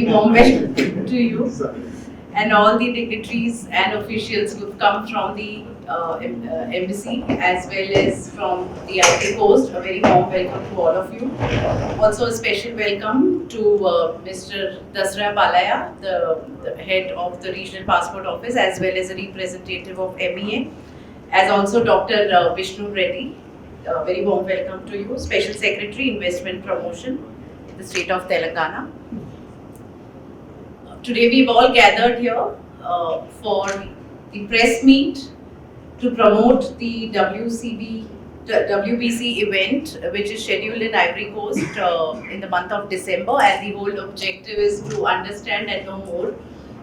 very warm welcome to you and all the dignitaries and officials who've come from the embassy as well as from the Ivory Coast. A very warm welcome to all of you. Also a special welcome to Mr. Dasra Balaya, the head of the Regional Passport Office, as well as a representative of MEA, as also Dr. Vishnu Reddy. Very warm welcome to you. Special Secretary, Investment Promotion, the state of Telangana. Today we've all gathered here for the press meet to promote the WBC event, which is scheduled in Ivory Coast in the month of December, and the whole objective is to understand and know more.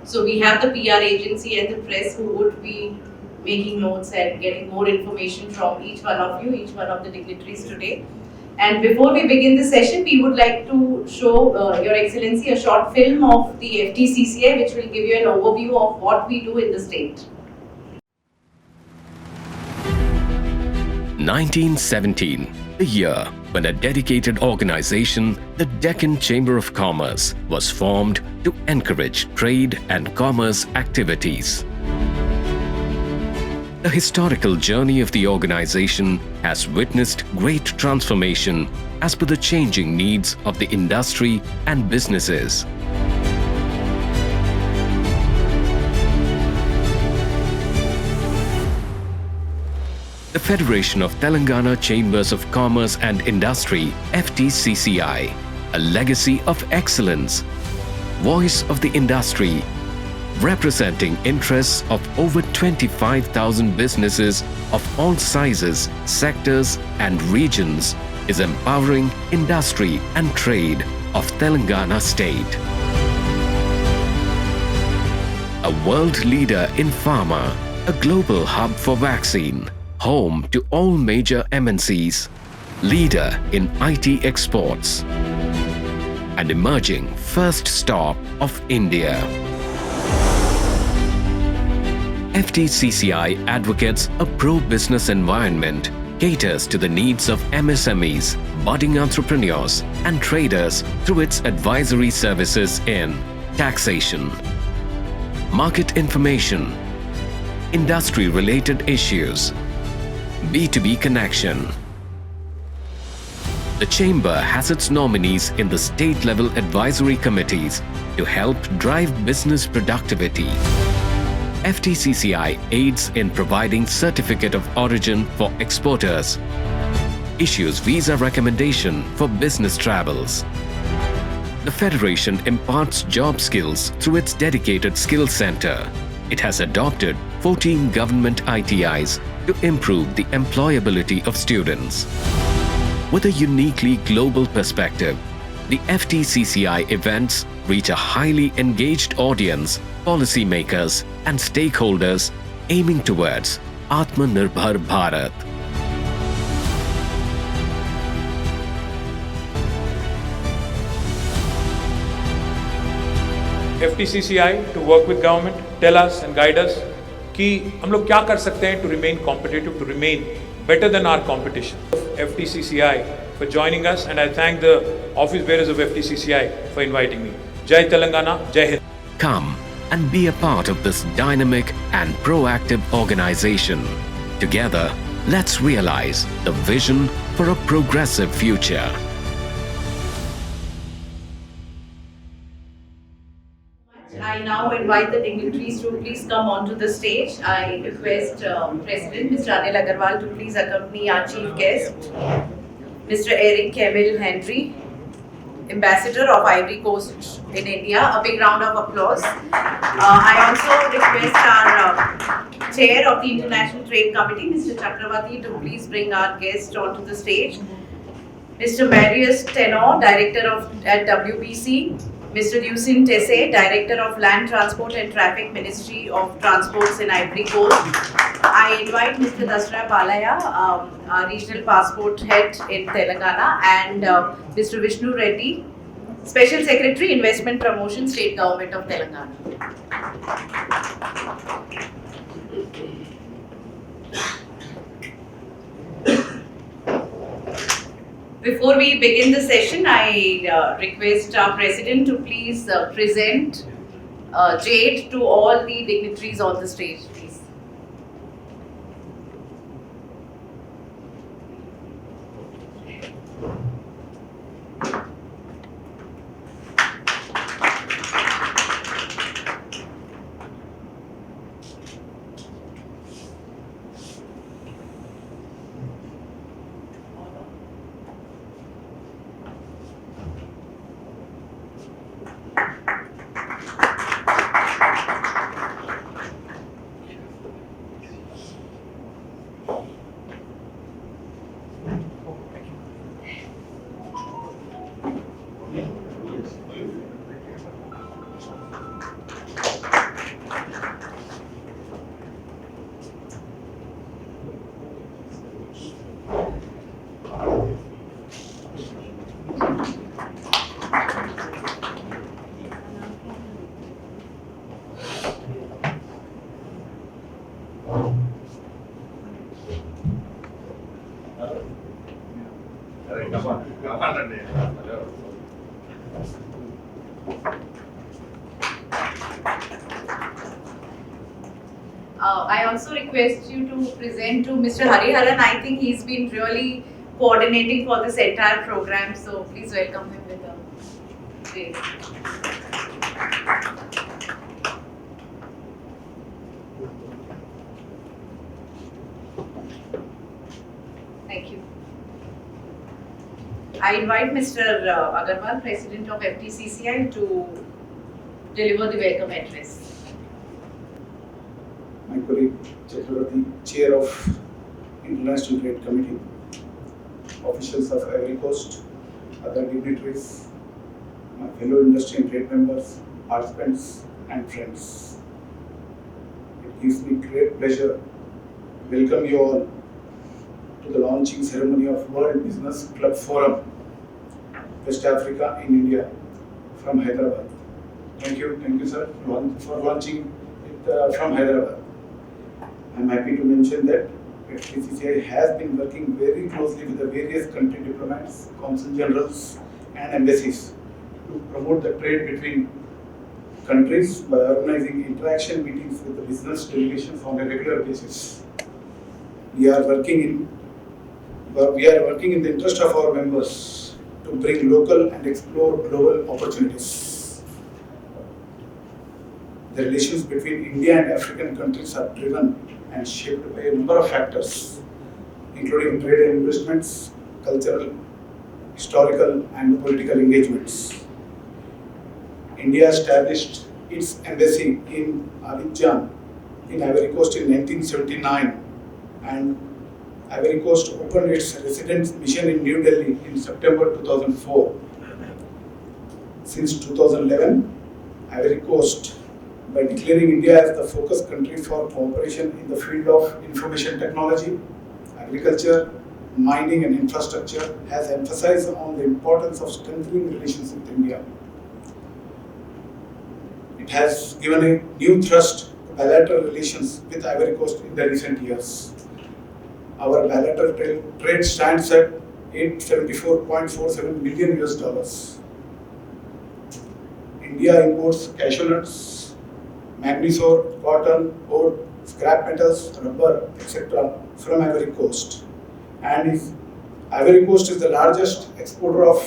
So we have the PR agency and the press who would be making notes and getting more information from each one of you, each one of the dignitaries today. And before we begin the session, we would like to show Your Excellency a short film of the FTCCI, which will give you an overview of what we do in the state. 1917, the year when a dedicated organization, the Deccan Chamber of Commerce, was formed to encourage trade and commerce activities. The historical journey of the organization has witnessed great transformation as per the changing needs of the industry and businesses. The Federation of Telangana Chambers of Commerce and Industry, FTCCI, a legacy of excellence, voice of the industry, representing interests of over 25,000 businesses of all sizes, sectors and regions, is empowering industry and trade of Telangana state. A world leader in pharma, a global hub for vaccine, home to all major MNCs, leader in IT exports, and emerging first stop of India. FTCCI advocates a pro-business environment, caters to the needs of MSMEs, budding entrepreneurs and traders through its advisory services in taxation, market information, industry-related issues, B2B connection. The Chamber has its nominees in the state-level advisory committees to help drive business productivity. FTCCI aids in providing Certificate of Origin for exporters, issues visa recommendation for business travels. The Federation imparts job skills through its dedicated skills center. It has adopted 14 government ITIs to improve the employability of students. With a uniquely global perspective, the FTCCI events reach a highly engaged audience, policymakers and stakeholders aiming towards Atmanirbhar Bharat. FTCCI to work with government, tell us and guide us कि हम लोग क्या कर सकते हैं to remain competitive, to remain better than our competition. FTCCI for joining us, and I thank the office bearers of FTCCI for inviting me. Jai Telangana, Jai Hind. Come and be a part of this dynamic and proactive organization. Together, let's realize the vision for a progressive future. I now invite the dignitaries to please come onto the stage. I request President Mr. Anil Agarwal to please accompany our chief guest, Mr. Eric Camille Henry, Ambassador of Ivory Coast in India. A big round of applause. I also request our Chair of the International Trade Committee, Mr. Chakravarti, to please bring our guest onto the stage. Mr. Marius Tanoh, Director at WBC. Mr. Lucien Tesse, Director of Land Transport and Traffic, Ministry of Transports in Ivory Coast. I invite Mr. Dasra Balaya, our Regional Passport Head in Telangana, and Mr. Vishnu Reddy, Special Secretary, Investment Promotion, State Government of Telangana. Before we begin the session, I request our President to please present Jade to all the dignitaries on the stage, please. I also request you to present to Mr. Hariharan. I think he's been really coordinating for this entire program, so please welcome him with a wave. Thank you. I invite Mr. Agarwal, President of FTCCI, to deliver the welcome address. My colleague Chakravarti, Chair of International Trade Committee, officials of Ivory Coast, other dignitaries, my fellow industry and trade members, participants and friends. It gives me great pleasure to welcome you all to the launching ceremony of World Business Club Forum, West Africa in India, from Hyderabad. Thank you sir, for launching it from Hyderabad. I am happy to mention that FTCCI has been working very closely with the various country diplomats, consul generals and embassies to promote the trade between countries by organizing interaction meetings with the business delegations on a regular basis. We are working in the interest of our members to bring local and explore global opportunities. The relations between India and African countries are driven and shaped by a number of factors, including trade and investments, cultural, historical and political engagements. India established its embassy in Abidjan in Ivory Coast in 1979, and Ivory Coast opened its residence mission in New Delhi in September 2004. Since 2011, Ivory Coast, by declaring India as the focus country for cooperation in the field of information technology, agriculture, mining and infrastructure, has emphasized on the importance of strengthening relations with India. It has given a new thrust to bilateral relations with Ivory Coast in the recent years. Our bilateral trade stands at $874.47 million. India imports cashew nuts, magnesia, cotton, wood, scrap metals, rubber, etc. from Ivory Coast. And Ivory Coast is the largest exporter of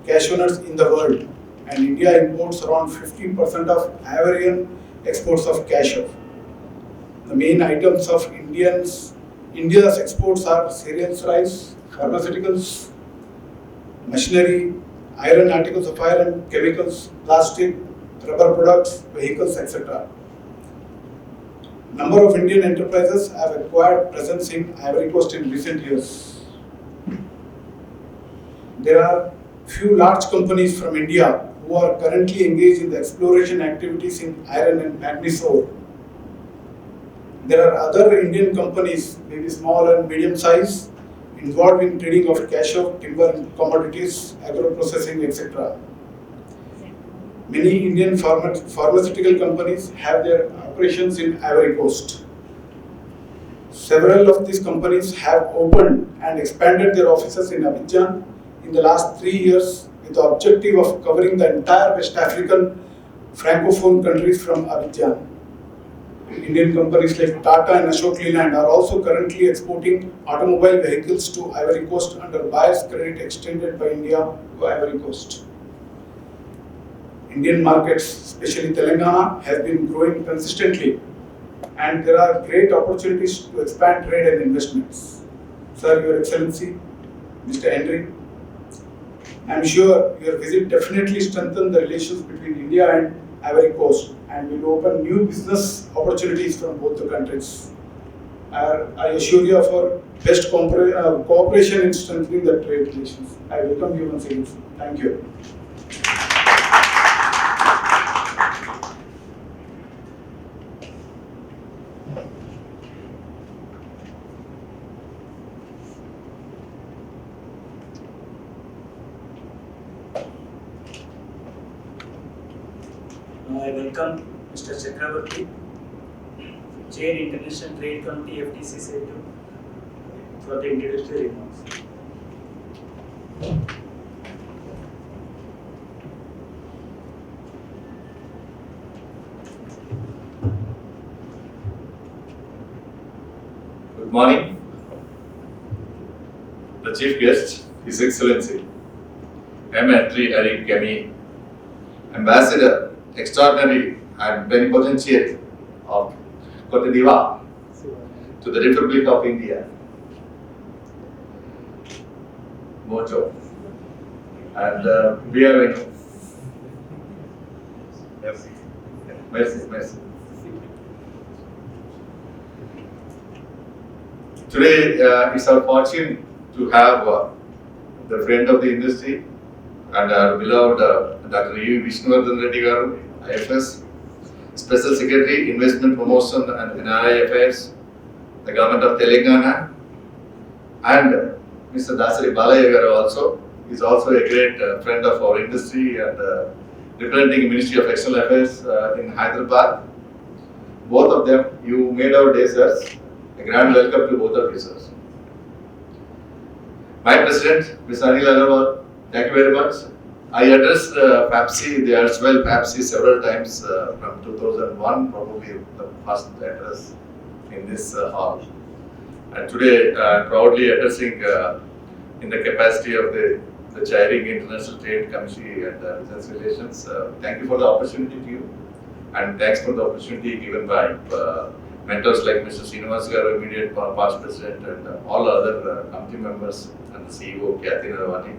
cashew nuts in the world, and India imports around 50% of Ivorian exports of cashew. The main items of India's exports are cereals, rice, pharmaceuticals, machinery, iron, articles of iron, chemicals, plastic, rubber products, vehicles, etc. Number of Indian enterprises have acquired presence in Ivory Coast in recent years. There are few large companies from India who are currently engaged in the exploration activities in iron and manganese ore. There are other Indian companies, maybe small and medium size, involved in trading of cashew, timber and commodities, agro-processing, etc. Many Indian pharmaceutical companies have their operations in Ivory Coast. Several of these companies have opened and expanded their offices in Abidjan, in the last 3 years with the objective of covering the entire West African Francophone countries from Abidjan. Indian companies like Tata and Ashok Leyland are also currently exporting automobile vehicles to Ivory Coast under buyer's credit extended by India to Ivory Coast. Indian markets, especially Telangana, has been growing consistently, and there are great opportunities to expand trade and investments. Sir, Your Excellency, Mr. Henry, I am sure your visit definitely strengthened the relations between India and Ivory Coast and will open new business opportunities from both the countries. I assure you of our best cooperation in strengthening the trade relations. I welcome you once again. Thank you. I welcome Mr. Chakravarti, Chair International Trade Committee FTCCI for the introductory remarks. Good morning. The Chief Guest, His Excellency, Camille, Ambassador Extraordinary and Plenipotentiary of Cote to the Republic of India, Mojo, and we are in. Merci. Today it's our fortune to have the friend of the industry and our beloved Dr. U. Vishnuvardhan Reddy Garu, IFS, Special Secretary, Investment Promotion and NRI Affairs, the Government of Telangana, and Mr. Dasari Balaya Garu also is also a great friend of our industry and representing Ministry of External Affairs in Hyderabad. Both of them, you made our day, sirs. A grand welcome to both of you, sirs. My President, Mr. Anil Agarwal, thank you very much. I addressed PAPSI, the erstwhile PAPSI several times from 2001, probably the first address in this hall. And today I am proudly addressing in the capacity of the chairing International Trade Committee and Business Relations. Thank you for the opportunity to you, and thanks for the opportunity given by mentors like Mr. Srinivas Garu, immediate past president, and all other committee members and the CEO, Kathy Naravani.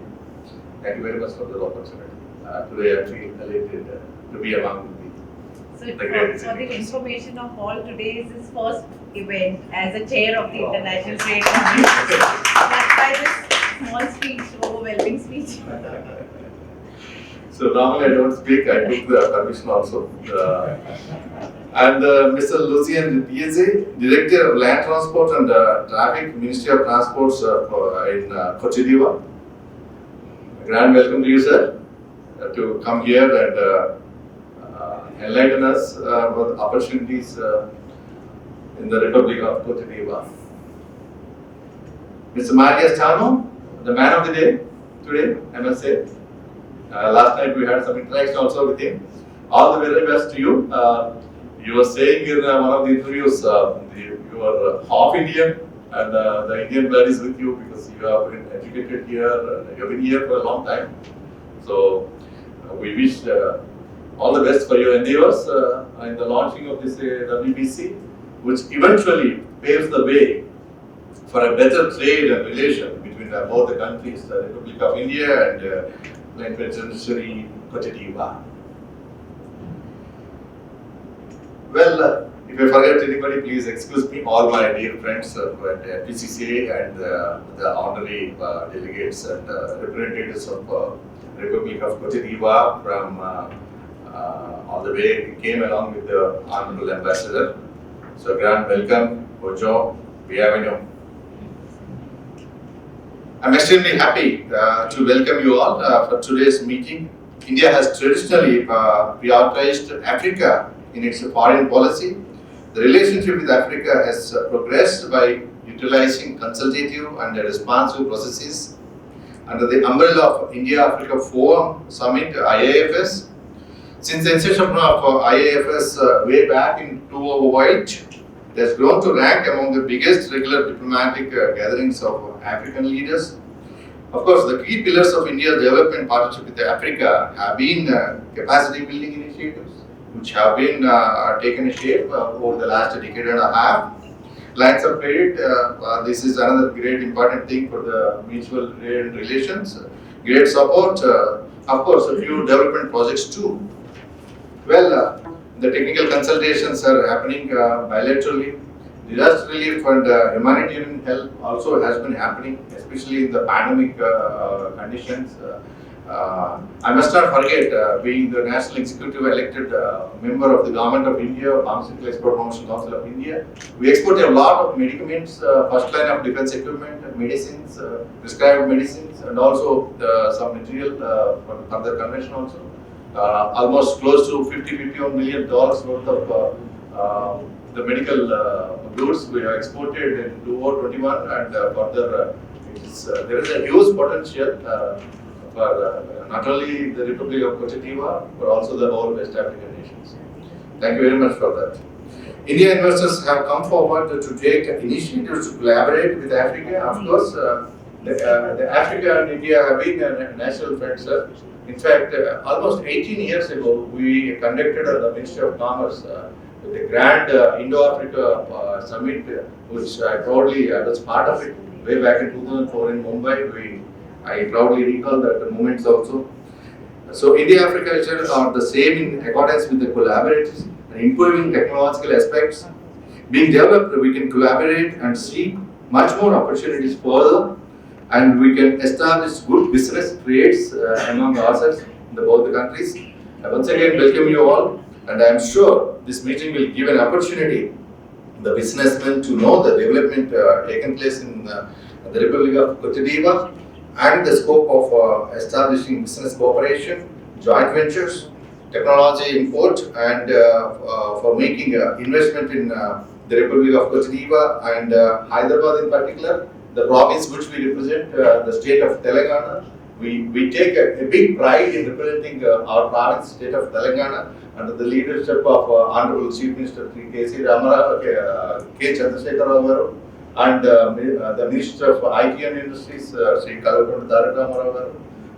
Thank you very much for the opportunity. Today I feel elated to be among So for the information of all, today is his first event as a chair of the International Trade Committee. That's why this small speech, overwhelming speech. So normally I don't speak, I took the permission also. And Mr. Lucien Pieze, Director of Land Transport and Traffic, Ministry of Transports in Cote. A grand welcome to you, sir, to come here and enlighten us about opportunities in the Republic of Cote d'Ivoire. Mr. Marius Tanoh, the man of the day today, I must say. Last night we had some interaction also with him. All the very best to you. You were saying in one of the interviews, you are half Indian and the Indian blood is with you because you have been educated here, you have been here for a long time. So we wish all the best for your endeavors in the launching of this WBC, which eventually paves the way for a better trade and relation between both the countries, the Republic of India and Plenipotentiary Cote d'Ivoire. Well, if I forget anybody, please excuse me. All my dear friends at FTCCI and the honorary delegates and representatives of Republic of Cote d'Ivoire from all the way came along with the Honorable Ambassador. So grand welcome, Bojo, bienvenue. I'm extremely happy to welcome you all for today's meeting. India has traditionally prioritized Africa in its foreign policy. The relationship with Africa has progressed by utilizing consultative and responsive processes under the umbrella of India-Africa Forum Summit, IAFS. Since the inception of IAFS way back in 2008, it has grown to rank among the biggest regular diplomatic gatherings of African leaders. Of course, the key pillars of India's development partnership with Africa have been capacity building initiatives, which have been taken shape over the last decade and a half. Lines of credit, this is another great important thing for the mutual relations. Great support, of course, a few development projects too. Well, the technical consultations are happening bilaterally. Disaster relief and humanitarian help also has been happening, especially in the pandemic conditions. I must not forget, being the National Executive elected member of the Government of India, Pharmaceutical Export Promotion Council of India, we export a lot of medicaments, first line of defense equipment, medicines, prescribed medicines, and also some material for further convention also. Almost close to $51 million worth of the medical goods we have exported in 2021, and further there is a huge potential for not only the Republic of Cote but also the whole West African nations. Thank you very much for that. Indian investors have come forward to take initiatives to collaborate with Africa. Of course, the Africa and India have been national friends. In fact, almost 18 years ago, we conducted the Ministry of Commerce with the Grand Indo-Africa Summit, which I was part of it way back in 2004 in Mumbai. I proudly recall that moments also. So India-Africa culture are the same in accordance with the collaborators and improving technological aspects. Being developed, we can collaborate and seek much more opportunities further, and we can establish good business trades among ourselves in both the countries. I once again welcome you all, and I am sure this meeting will give an opportunity the businessmen to know the development taken place in the Republic of Cote d'Ivoire and the scope of establishing business cooperation, joint ventures, technology import, and for making investment in the Republic of Cote d'Ivoire and Hyderabad in particular, the province which we represent, the state of Telangana. We take a big pride in representing our province, state of Telangana, under the leadership of Honorable Chief Minister K. Chandrasekhar Rao garu, and the Minister of IT and Industries, Sri Kalapanda Tarak Rao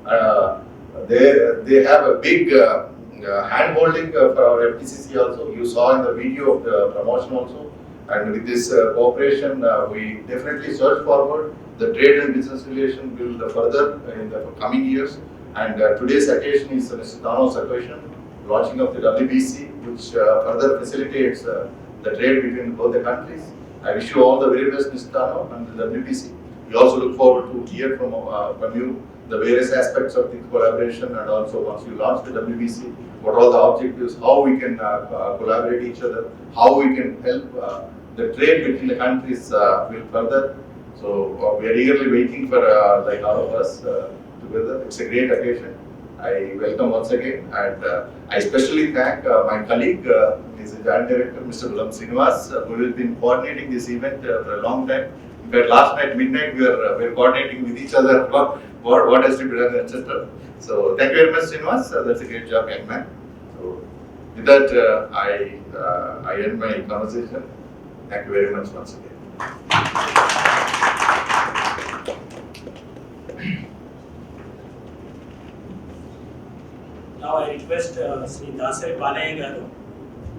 garu. They have a big hand-holding for our FTCC also. You saw in the video of the promotion also. And with this cooperation, we definitely surge forward. The trade and business relation will further in the coming years. And today's occasion is Mr. Tanoh's occasion, launching of the WBC, which further facilitates the trade between both the countries. I wish you all the very best, Mr. Tanoh, and the WBC. We also look forward to hear from you the various aspects of the collaboration, and also once you launch the WBC, what are all the objectives, how we can collaborate each other, how we can help the trade between the countries will further. So we are eagerly waiting for like all of us together. It's a great occasion. I welcome once again, and I especially thank my colleague, his Joint Director, Mr. Bulam Srinivas, who has been coordinating this event for a long time. In fact, last night, midnight, we were coordinating with each other what has to be done, etc. So thank you very much, Srinivas. That's a great job, young man. So with that, I end my conversation. Thank you very much once again. Now I request Sri Dasari Balaya garu,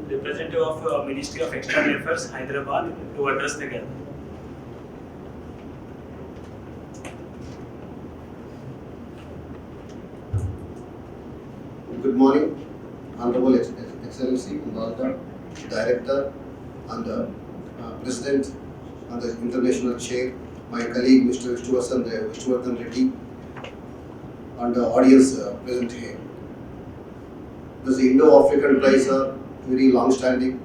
representative of Ministry of External Affairs, Hyderabad, to address the gathering. Good morning, Honorable Excellency, Director, and the President and the International Chair, my colleague Mr. Vishnuvartan Reddy, and the audience present here. The Indo-African ties are very long-standing,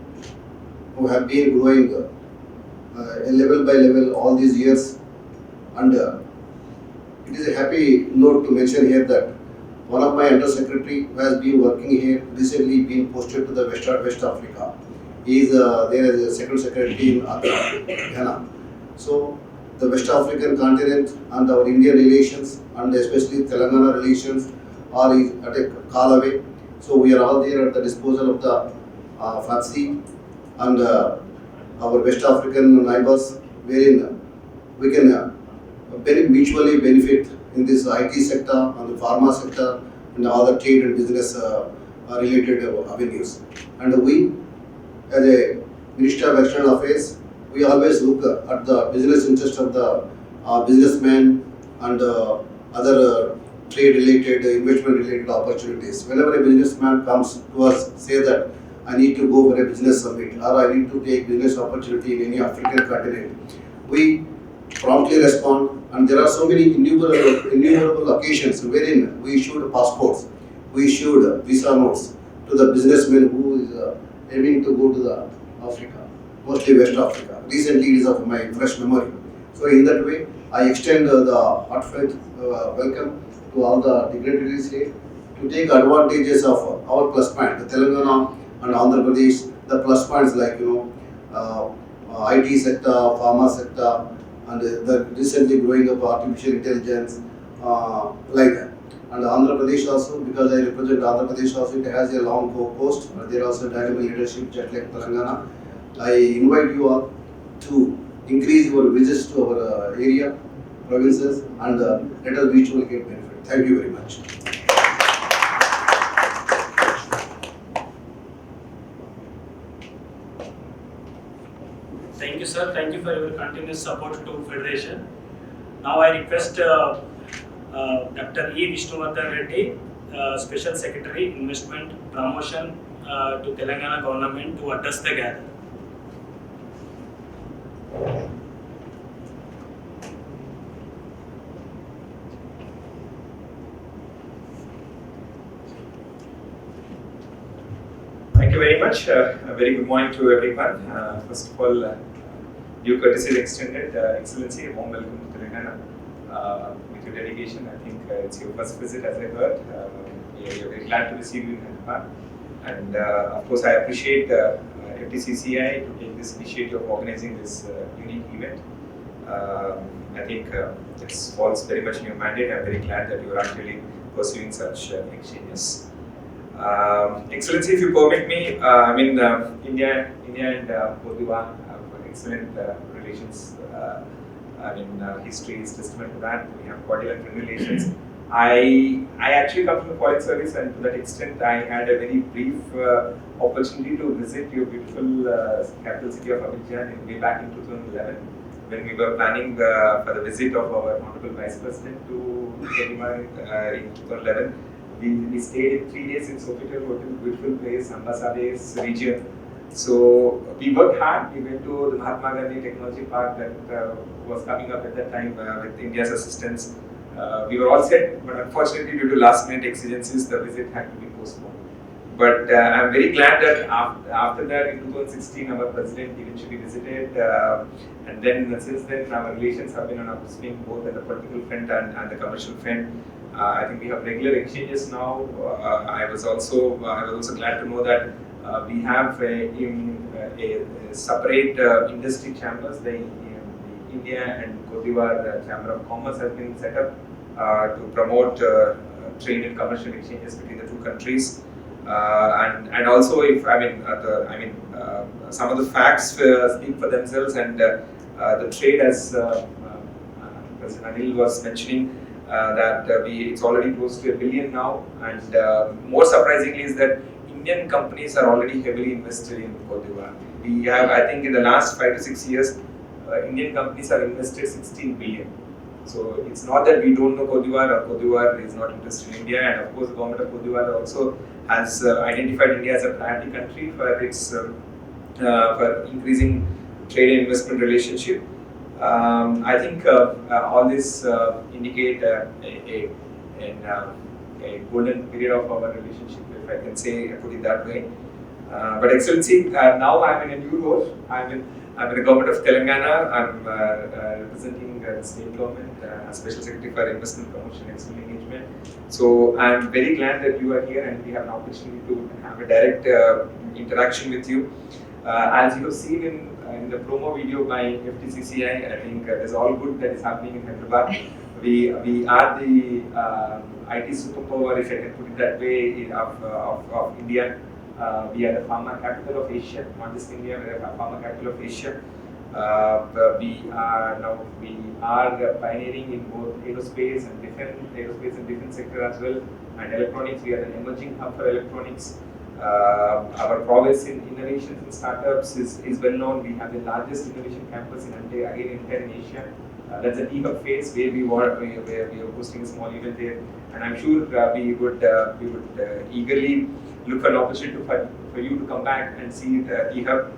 who have been growing level by level all these years, and it is a happy note to mention here that one of my Under-Secretary who has been working here, recently been posted to the West Africa. He is there as a Second Secretary in Ghana. So the West African continent and our Indian relations and especially Telangana relations are at a call away. So we are all there at the disposal of the FTCCI and our West African neighbors, wherein we can mutually benefit in this IT sector and the pharma sector and all the trade and business related avenues. And we, as a Minister of External Affairs, we always look at the business interest of the businessmen and other trade related, investment related opportunities. Whenever a businessman comes to us, say that I need to go for a business summit or I need to take business opportunity in any African continent, we promptly respond, and there are so many innumerable occasions wherein we issued passports, we issued visa notes to the businessman who is aiming to go to the Africa, mostly West Africa. Recently it is of my fresh memory. So in that way, I extend the heartfelt welcome to all the dignitaries here to take advantages of our plus point, the Telangana and Andhra Pradesh, the plus points like IT sector, pharma sector, and the recently growing up artificial intelligence, like that. And Andhra Pradesh also, because I represent Andhra Pradesh also, it has a long coast. There also dynamic leadership just like Telangana. I invite you all to increase your visits to our area, provinces, and let us mutually get benefit. Thank you very much. Thank you, sir. Thank you for your continuous support to Federation. Now I request Dr. E. Vishnuvardhan Reddy, Special Secretary, Investment Promotion to Telangana Government, to address the gathering. Thank you very much. A very good morning to everyone. First of all, due courtesy extended, Excellency, a warm welcome to Telangana. With your dedication, I think it's your first visit, as I heard. We are very glad to receive you in Hyderabad. And of course, I appreciate FTCCI to take this initiative of organizing this unique event. I think it falls very much in your mandate. I'm very glad that you are actually pursuing such exchanges. Excellency, if you permit me, India and Cote d'Ivoire have excellent relations. History is testament to that. We have cordial and friendly relations. I actually come from the foreign service, and to that extent, I had a very brief opportunity to visit your beautiful capital city of Abidjan way back in 2011, when we were planning for the visit of our Honorable Vice President to Cote d'Ivoire in 2011. We stayed 3 days in Sofitel Hotel, beautiful place, Ambassador's region. So we worked hard. We went to the Mahatma Gandhi Technology Park that was coming up at that time with India's assistance. We were all set, but unfortunately, due to last-minute exigencies, the visit had to be postponed. But I'm very glad that after that, in 2016, our president eventually visited, and then since then, our relations have been on upswing, both at the political front and the commercial front. I think we have regular exchanges now. I was also glad to know that we have a separate industry chambers. The India and Cote d'Ivoire Chamber of Commerce has been set up to promote trade and commercial exchanges between the two countries. And also, some of the facts speak for themselves, and the trade, as President Anil was mentioning, that it's already close to $1 billion now, and more surprisingly is that Indian companies are already heavily invested in Cote d'Ivoire. We have, I think, in the last 5 to 6 years, Indian companies have invested 16 billion. So it's not that we don't know Cote d'Ivoire or Cote d'Ivoire is not interested in India, and of course the government of Cote d'Ivoire also has identified India as a priority country for its for increasing trade and investment relationship. I think all this indicate a golden period of our relationship, if I can say, put it that way. But Excellency, now I'm in a new role. I'm in the government of Telangana. I'm representing the state government as Special Secretary for Investment Promotion and External Engagement. So I'm very glad that you are here and we have an opportunity to have a direct interaction with you. As you have seen in in the promo video by FTCCI. I think there's all good that is happening in Hyderabad. We are the IT superpower, if I can put it that way, of India. We are the pharma capital of Asia, not just India. We are the pharma capital of Asia. We are pioneering in both aerospace and defense sector as well, and electronics. We are an emerging hub for electronics. Our prowess in innovations and startups is well known. We have the largest innovation campus in entire in Asia. That's a T-Hub phase where we are hosting a small event there, and I'm sure we would eagerly look for an opportunity for you to come back and see the T-Hub.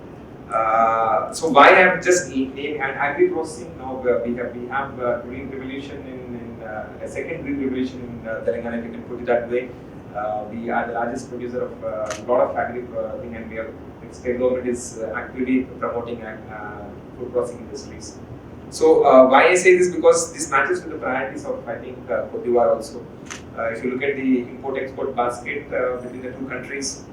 So why I'm just named and agri-processing now, we have green revolution in a second green revolution in Telangana, if you can put it that way. We are the largest producer of a lot of agri thing, and the state government is actively promoting food processing industries. So why I say this, because this matches with the priorities of, I think, Cote d'Ivoire also. If you look at the import-export basket between the two countries,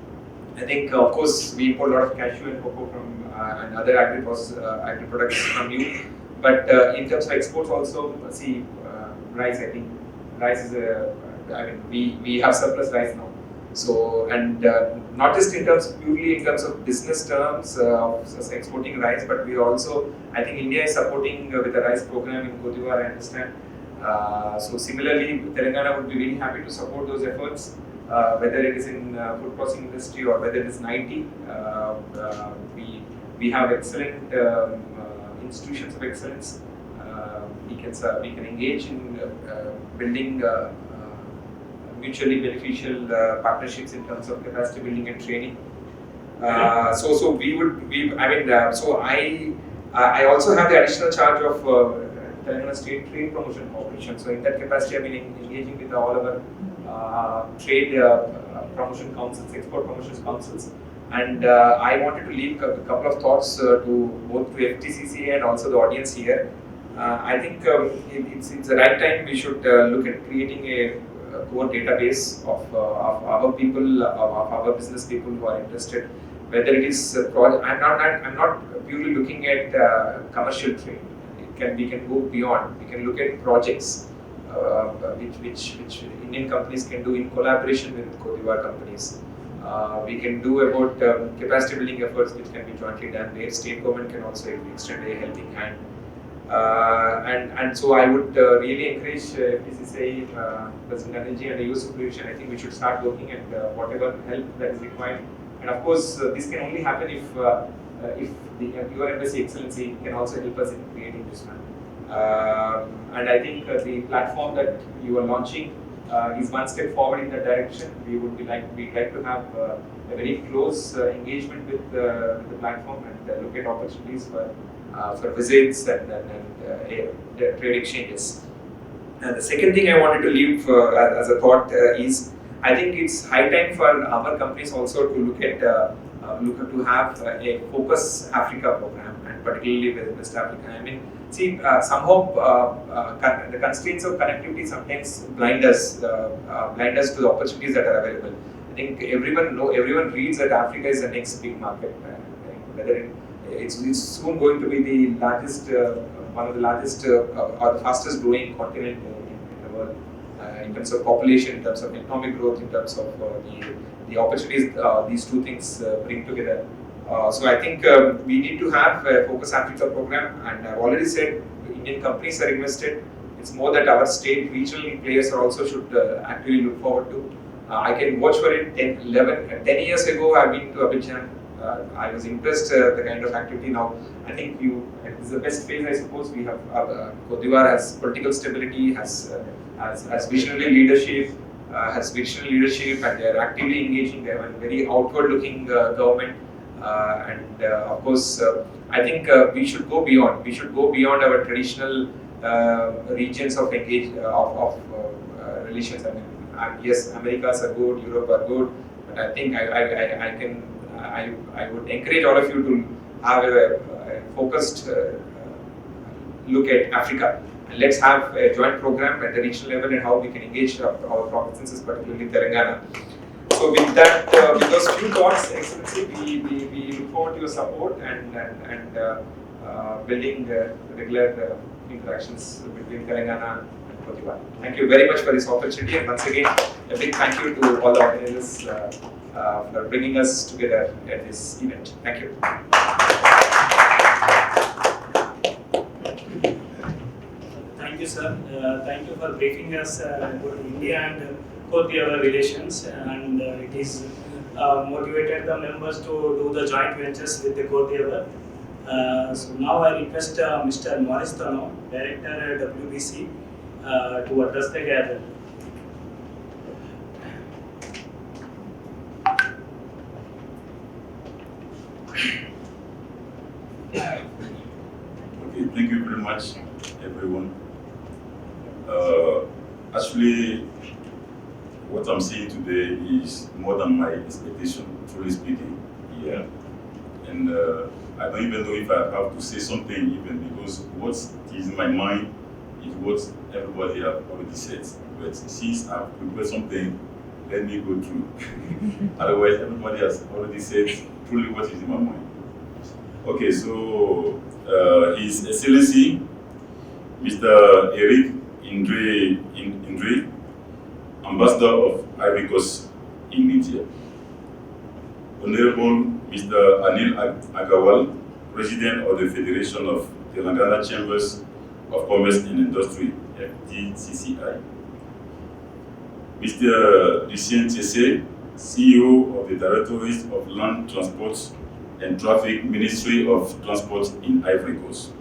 I think, of course, we import a lot of cashew and cocoa from and other agri-products from you. But in terms of exports also, see, rice, I think, rice is we have surplus rice now. So, and not just purely in terms of business terms of exporting rice, but we also, I think India is supporting with the rice program in Cote d'Ivoire, I understand. So similarly, Telangana would be really happy to support those efforts, whether it is in food processing industry or whether it is in IT. We have excellent institutions of excellence. We can engage in building mutually beneficial partnerships in terms of capacity building and training. So I also have the additional charge of Telangana State Trade Promotion Corporation. So in that capacity, I've been engaging with all our trade promotion councils, export promotions councils, and I wanted to leave a couple of thoughts to both to FTCCI and also the audience here. I think it's the right time we should look at creating a core database of our people, of our business people who are interested. Whether it is I'm not purely looking at commercial trade. We can go beyond. We can look at projects which Indian companies can do in collaboration with Cote d'Ivoire companies. We can do about capacity building efforts which can be jointly done, where state government can also extend a helping hand. And so I would really encourage FTCCI, President Anilji and the US supervision. I think we should start looking at whatever help that is required. And of course, this can only happen if your embassy, Excellency, can also help us in creating this one. And I think the platform that you are launching is one step forward in that direction. We'd like to have a very close engagement with the platform and look at opportunities for visits and trade exchanges. And the second thing I wanted to leave as a thought is, I think it's high time for our companies also to look to have a Focus Africa program, and particularly with West Africa. I mean, see, somehow the constraints of connectivity sometimes blind us to the opportunities that are available. I think everyone reads that Africa is the next big market. Whether it's soon going to be the largest, one of the largest or the fastest growing continent in the world. In terms of population, in terms of economic growth, in terms of the opportunities these two things bring together. So I think we need to have a Focus Africa program, and I've already said Indian companies are invested. It's more that our state regional players are also should actively look forward to. I can watch for it 10 years ago. I've been to Abidjan. I was impressed the kind of activity now. I think it is the best phase, I suppose. We have Cote d'Ivoire has political stability, has visionary leadership, and they are actively engaging. They have a very outward-looking government, and of course, I think we should go beyond. We should go beyond our traditional regions of relations. I mean, yes, Americas are good, Europe are good, but I think I would encourage all of you to have a focused look at Africa. And let's have a joint program at the regional level and how we can engage our provinces, particularly Telangana. So with that, with those few thoughts, Excellency, we look forward to your support and building regular interactions between Telangana and Cote. Thank you very much for this opportunity, and once again, a big thank you to all the organizers for bringing us together at this event. Thank you. Thank you, sir. Thank you for briefing us about India and Cote relations, and it is motivated the members to do the joint ventures with the Cote. So now I request Mr. Marius Tanoh, Director at WBC, to address the gathering. Okay, thank you very much, everyone. Actually, what I'm seeing today is more than my expectation, truly speaking. Yeah. And I don't even know if I have to say something, even because what is in my mind is what everybody have already said. But since I've prepared something, let me go through. Otherwise, everybody has already said truly what is in my mind. Okay, so His Excellency, Mr. Eric Indre, Ambassador of Ivory Coast in India. Honorable Mr. Anil Agarwal, President of the Federation of Telangana Chambers of Commerce and Industry, FTCCI. Mr. Lucien Tese, CEO of the Directorate of Land Transport and Traffic, Ministry of Transport in Ivory Coast.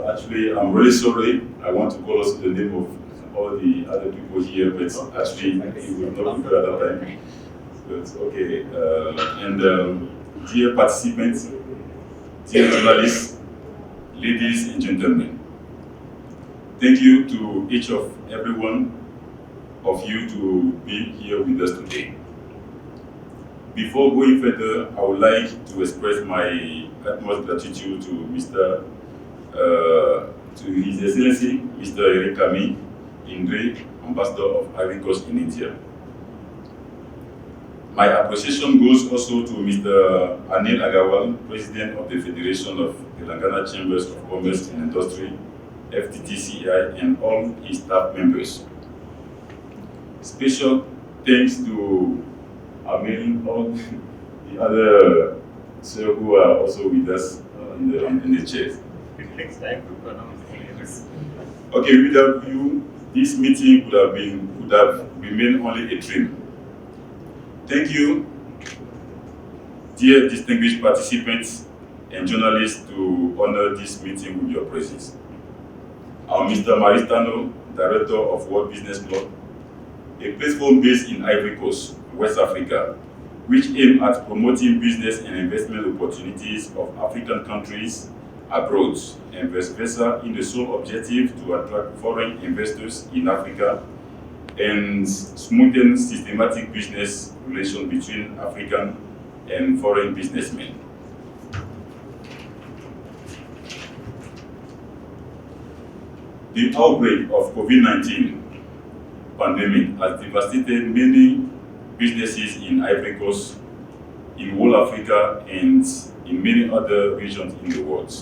Actually, I'm really sorry. I want to call us the name of all the other people here, but actually, it will not be at that time. But okay, dear participants, dear journalists, ladies and gentlemen, thank you to each of every one of you to be here with us today. Before going further, I would like to express my utmost gratitude to to His Excellency, Mr. Eric Camille, Ambassador of Ivory Coast in India. My appreciation goes also to Mr. Anil Agarwal, President of the Federation of Telangana Chambers of Commerce and Industry, FTCCI, and all his staff members. Special thanks to all the other sir who are also with us in the chairs. Okay, without you, this meeting would have remained only a dream. Thank you, dear distinguished participants and journalists, to honor this meeting with your presence. I'm Mr. Marius Tanoh, Director of World Business Club, a platform based in Ivory Coast, West Africa, which aim at promoting business and investment opportunities of African countries abroad and vice versa, in the sole objective to attract foreign investors in Africa and smoothen systematic business relations between African and foreign businessmen. The outbreak of COVID-19 pandemic has devastated many businesses in Ivory Coast, in whole Africa, and in many other regions in the world,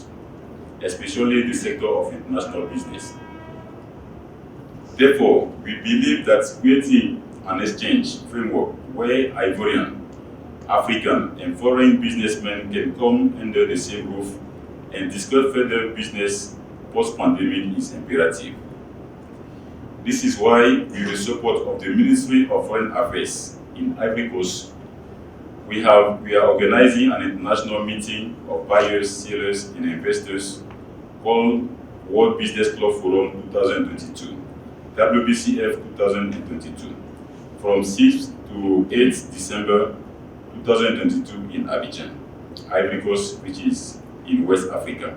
especially the sector of international business. Therefore, we believe that creating an exchange framework where Ivorian, African, and foreign businessmen can come under the same roof and discuss further business post-pandemic is imperative. This is why, with the support of the Ministry of Foreign Affairs in Ivory Coast, we are organizing an international meeting of buyers, sellers, and investors called World Business Club Forum 2022, WBCF 2022, from 6th to 8th December 2022 in Abidjan, Ivory Coast, which is in West Africa.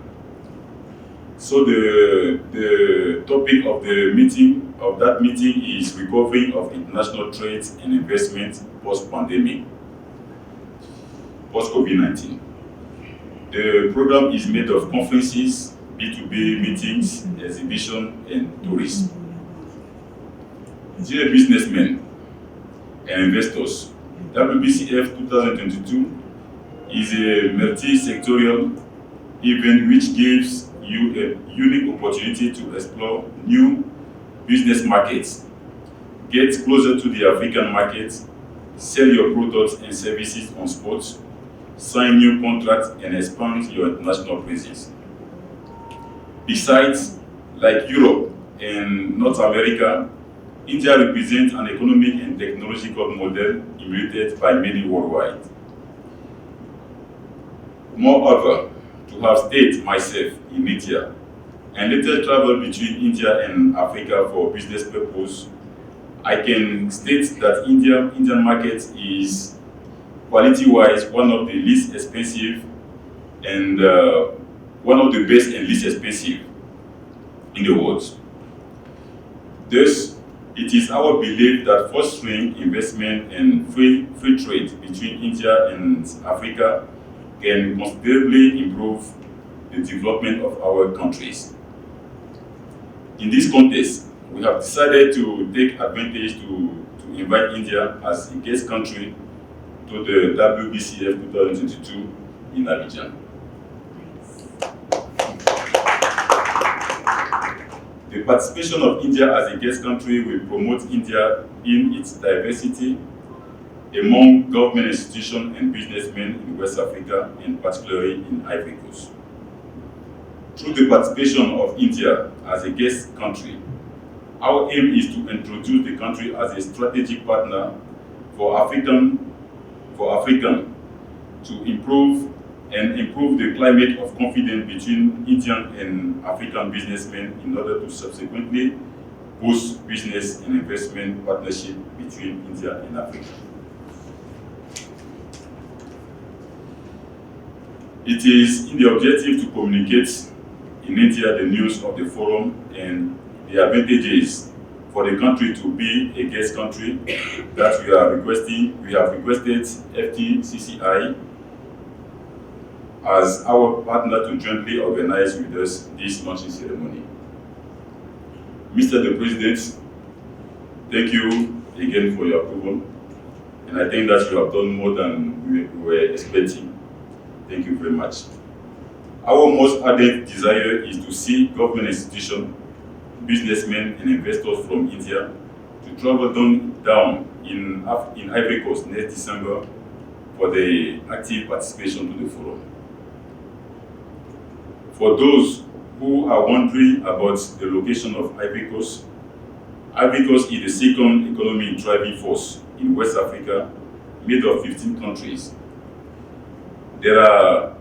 So the topic of that meeting is recovery of international trade and investment post-pandemic, post-COVID-19. The program is made of conferences, B2B meetings, exhibition, and tourism. Dear businessmen, and investors. WBCF 2022 is a multi-sectorial event which gives you a unique opportunity to explore new business markets, get closer to the African markets, sell your products and services on spot, sign new contracts and expand your international presence. Besides, like Europe and North America, India represents an economic and technological model emulated by many worldwide. Moreover, to have stayed myself in India and later traveled between India and Africa for business purpose, I can state that Indian market is quality-wise one of the least expensive and one of the best and least expensive in the world. Thus, it is our belief that fostering investment and free trade between India and Africa can considerably improve the development of our countries. In this context, we have decided to take advantage to invite India as a guest country to the WBCF 2022 in Abidjan. The participation of India as a guest country will promote India in its diversity among government institutions and businessmen in West Africa, and particularly in Ivory Coast. Through the participation of India as a guest country, our aim is to introduce the country as a strategic partner for African to improve the climate of confidence between Indian and African businessmen in order to subsequently boost business and investment partnership between India and Africa. It is in the objective to communicate in India the news of the forum and the advantages for the country to be a guest country that we have requested FTCCI as our partner to jointly organize with us this launching ceremony. Mr. the President, thank you again for your approval, and I think that you have done more than we were expecting. Thank you very much. Our most ardent desire is to see government institutions, businessmen and investors from India to travel down in Ivory Coast next December for the active participation to the forum. For those who are wondering about the location of Ivory Coast is the second economic driving force in West Africa, made of 15 countries. They are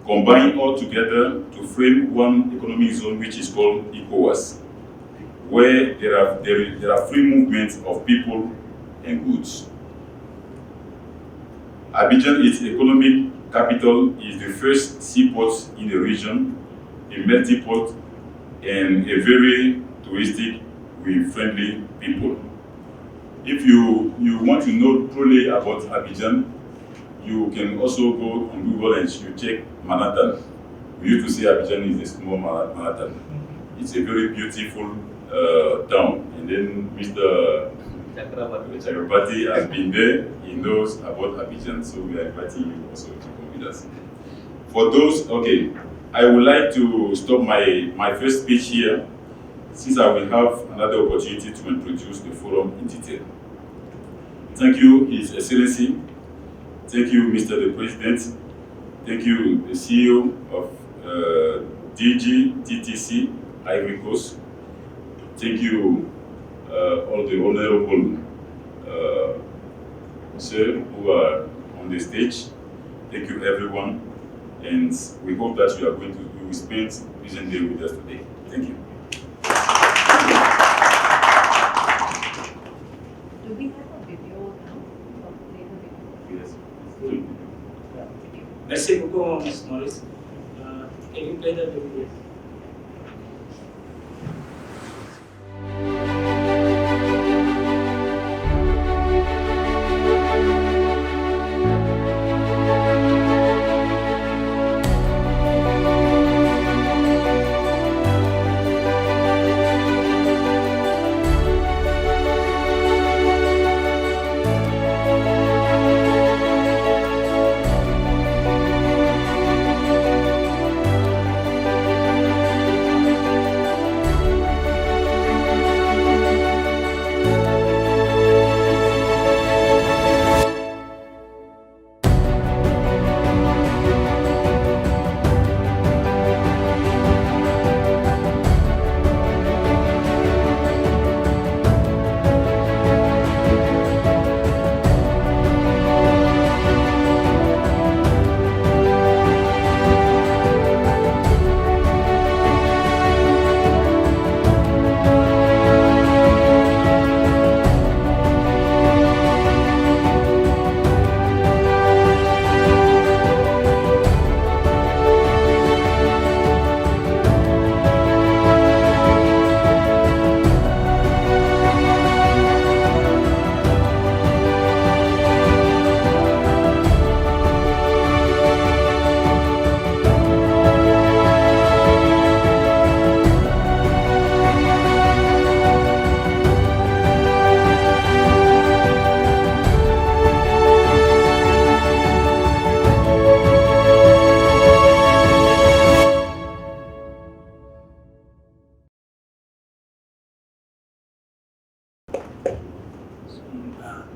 combined all together to frame one economic zone which is called ECOWAS, where there are free movements of people and goods. Abidjan, its economic capital, is the first seaport in the region, a melting pot, and a very touristic with friendly people. If you want to know truly about Abidjan, you can also go on Google and you check Manhattan. We used to say Abidjan is a small Manhattan. It's a very beautiful town. And then Mr. Chakrabarti has been there. He knows about Abidjan, so we are inviting you also to come with us. For those, okay, I would like to stop my first speech here, since I will have another opportunity to introduce the forum in detail. Thank you, His Excellency. Thank you, Mr. the President. Thank you, the CEO of DG TTC Ivory Coast. Thank you, all the honorable sir who are on the stage. Thank you, everyone, and we hope that you will spend this day with us today. Thank you. Do we have a video now? Yes. Merci beaucoup, Ms. Marius. Can you play the video?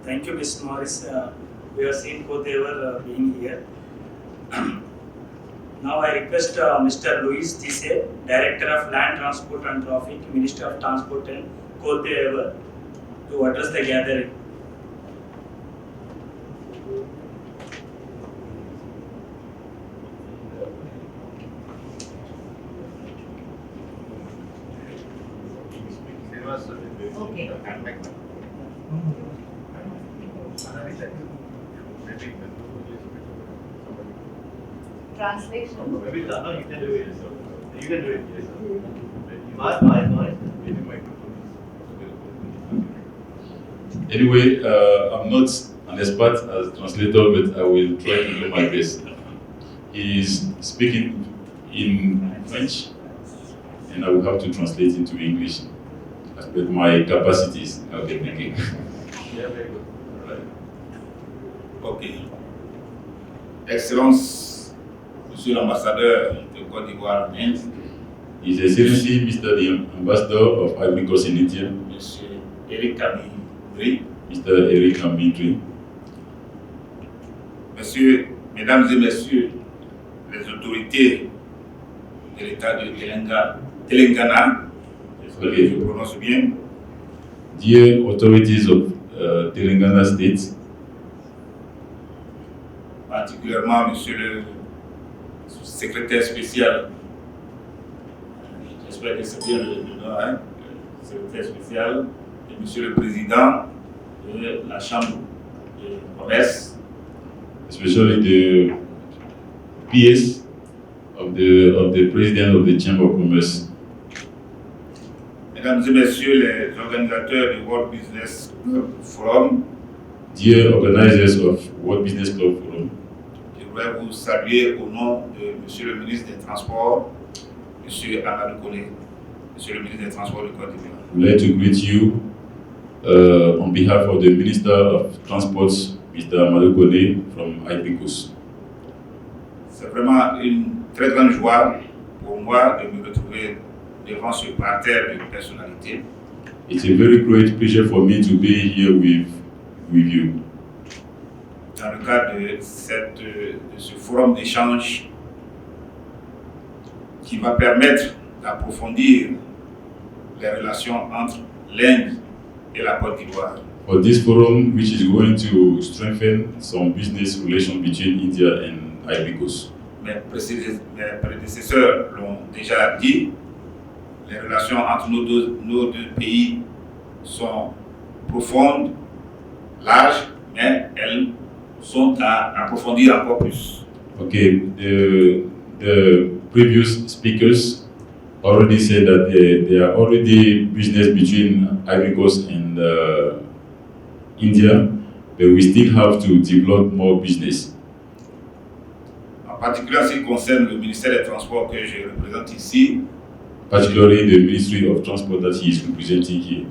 Thank you, Ms. Marius. We have seen Cote being here. Now I request Mr. Luis Tisse, Director of Land Transport and Traffic, Minister of Transport and Cote to address the gathering. Okay. Translation. Maybe Tanoh, you can do it. You can do it. Yes. Anyway, I'm not an expert as translator, but I will try to do my best. He is speaking in French, and I will have to translate into English as per my capacities. Okay, thank you. Yeah, very good. Right. Ok. Excellence, Monsieur l'ambassadeur de Côte d'Ivoire en Inde, His Excellency, Mr. the Ambassador of Ivory Coast in India, Monsieur Eric Camille, Mr. Eric Camille, Monsieur, Mesdames et Messieurs, les autorités de l'État de Telangana, j'espère que je prononce bien, dear authorities of Telangana State, particulièrement Monsieur le secrétaire spécial, j'espère que c'est bien le nom, hein, le secrétaire spécial, et Monsieur le Président de la Chambre de commerce, especially the PS of the President of the Chamber of Commerce, Mesdames et Messieurs les organisateurs du World Business Club Forum, dear organizers of World Business Club Forum, je voudrais vous saluer au nom de Monsieur le ministre des Transports, Monsieur Amadou Kone, Monsieur le ministre des Transports de Côte d'Ivoire. I would like to greet you on behalf of the Minister of Transport, Mr. Amadou Kone from Ivory Coast. C'est vraiment une très grande joie pour moi de me retrouver devant ce parterre de personnalités. It's a very great pleasure for me to be here with you. Dans le cadre de ce forum d'échange qui va permettre d'approfondir les relations entre l'Inde et la Côte d'Ivoire. For this forum, which is going to strengthen some business relations between India and Ivory Coast. Mes prédécesseurs l'ont déjà dit, les relations entre nos deux pays sont profondes, larges, mais elles sont à approfondir encore plus. Okay, the previous speakers already said that there are already business between Ivory Coast and India, but we still have to develop more business. En particulier en ce qui concerne le ministère des Transports que je représente ici, Particularly the Ministry of Transport that he is representing here.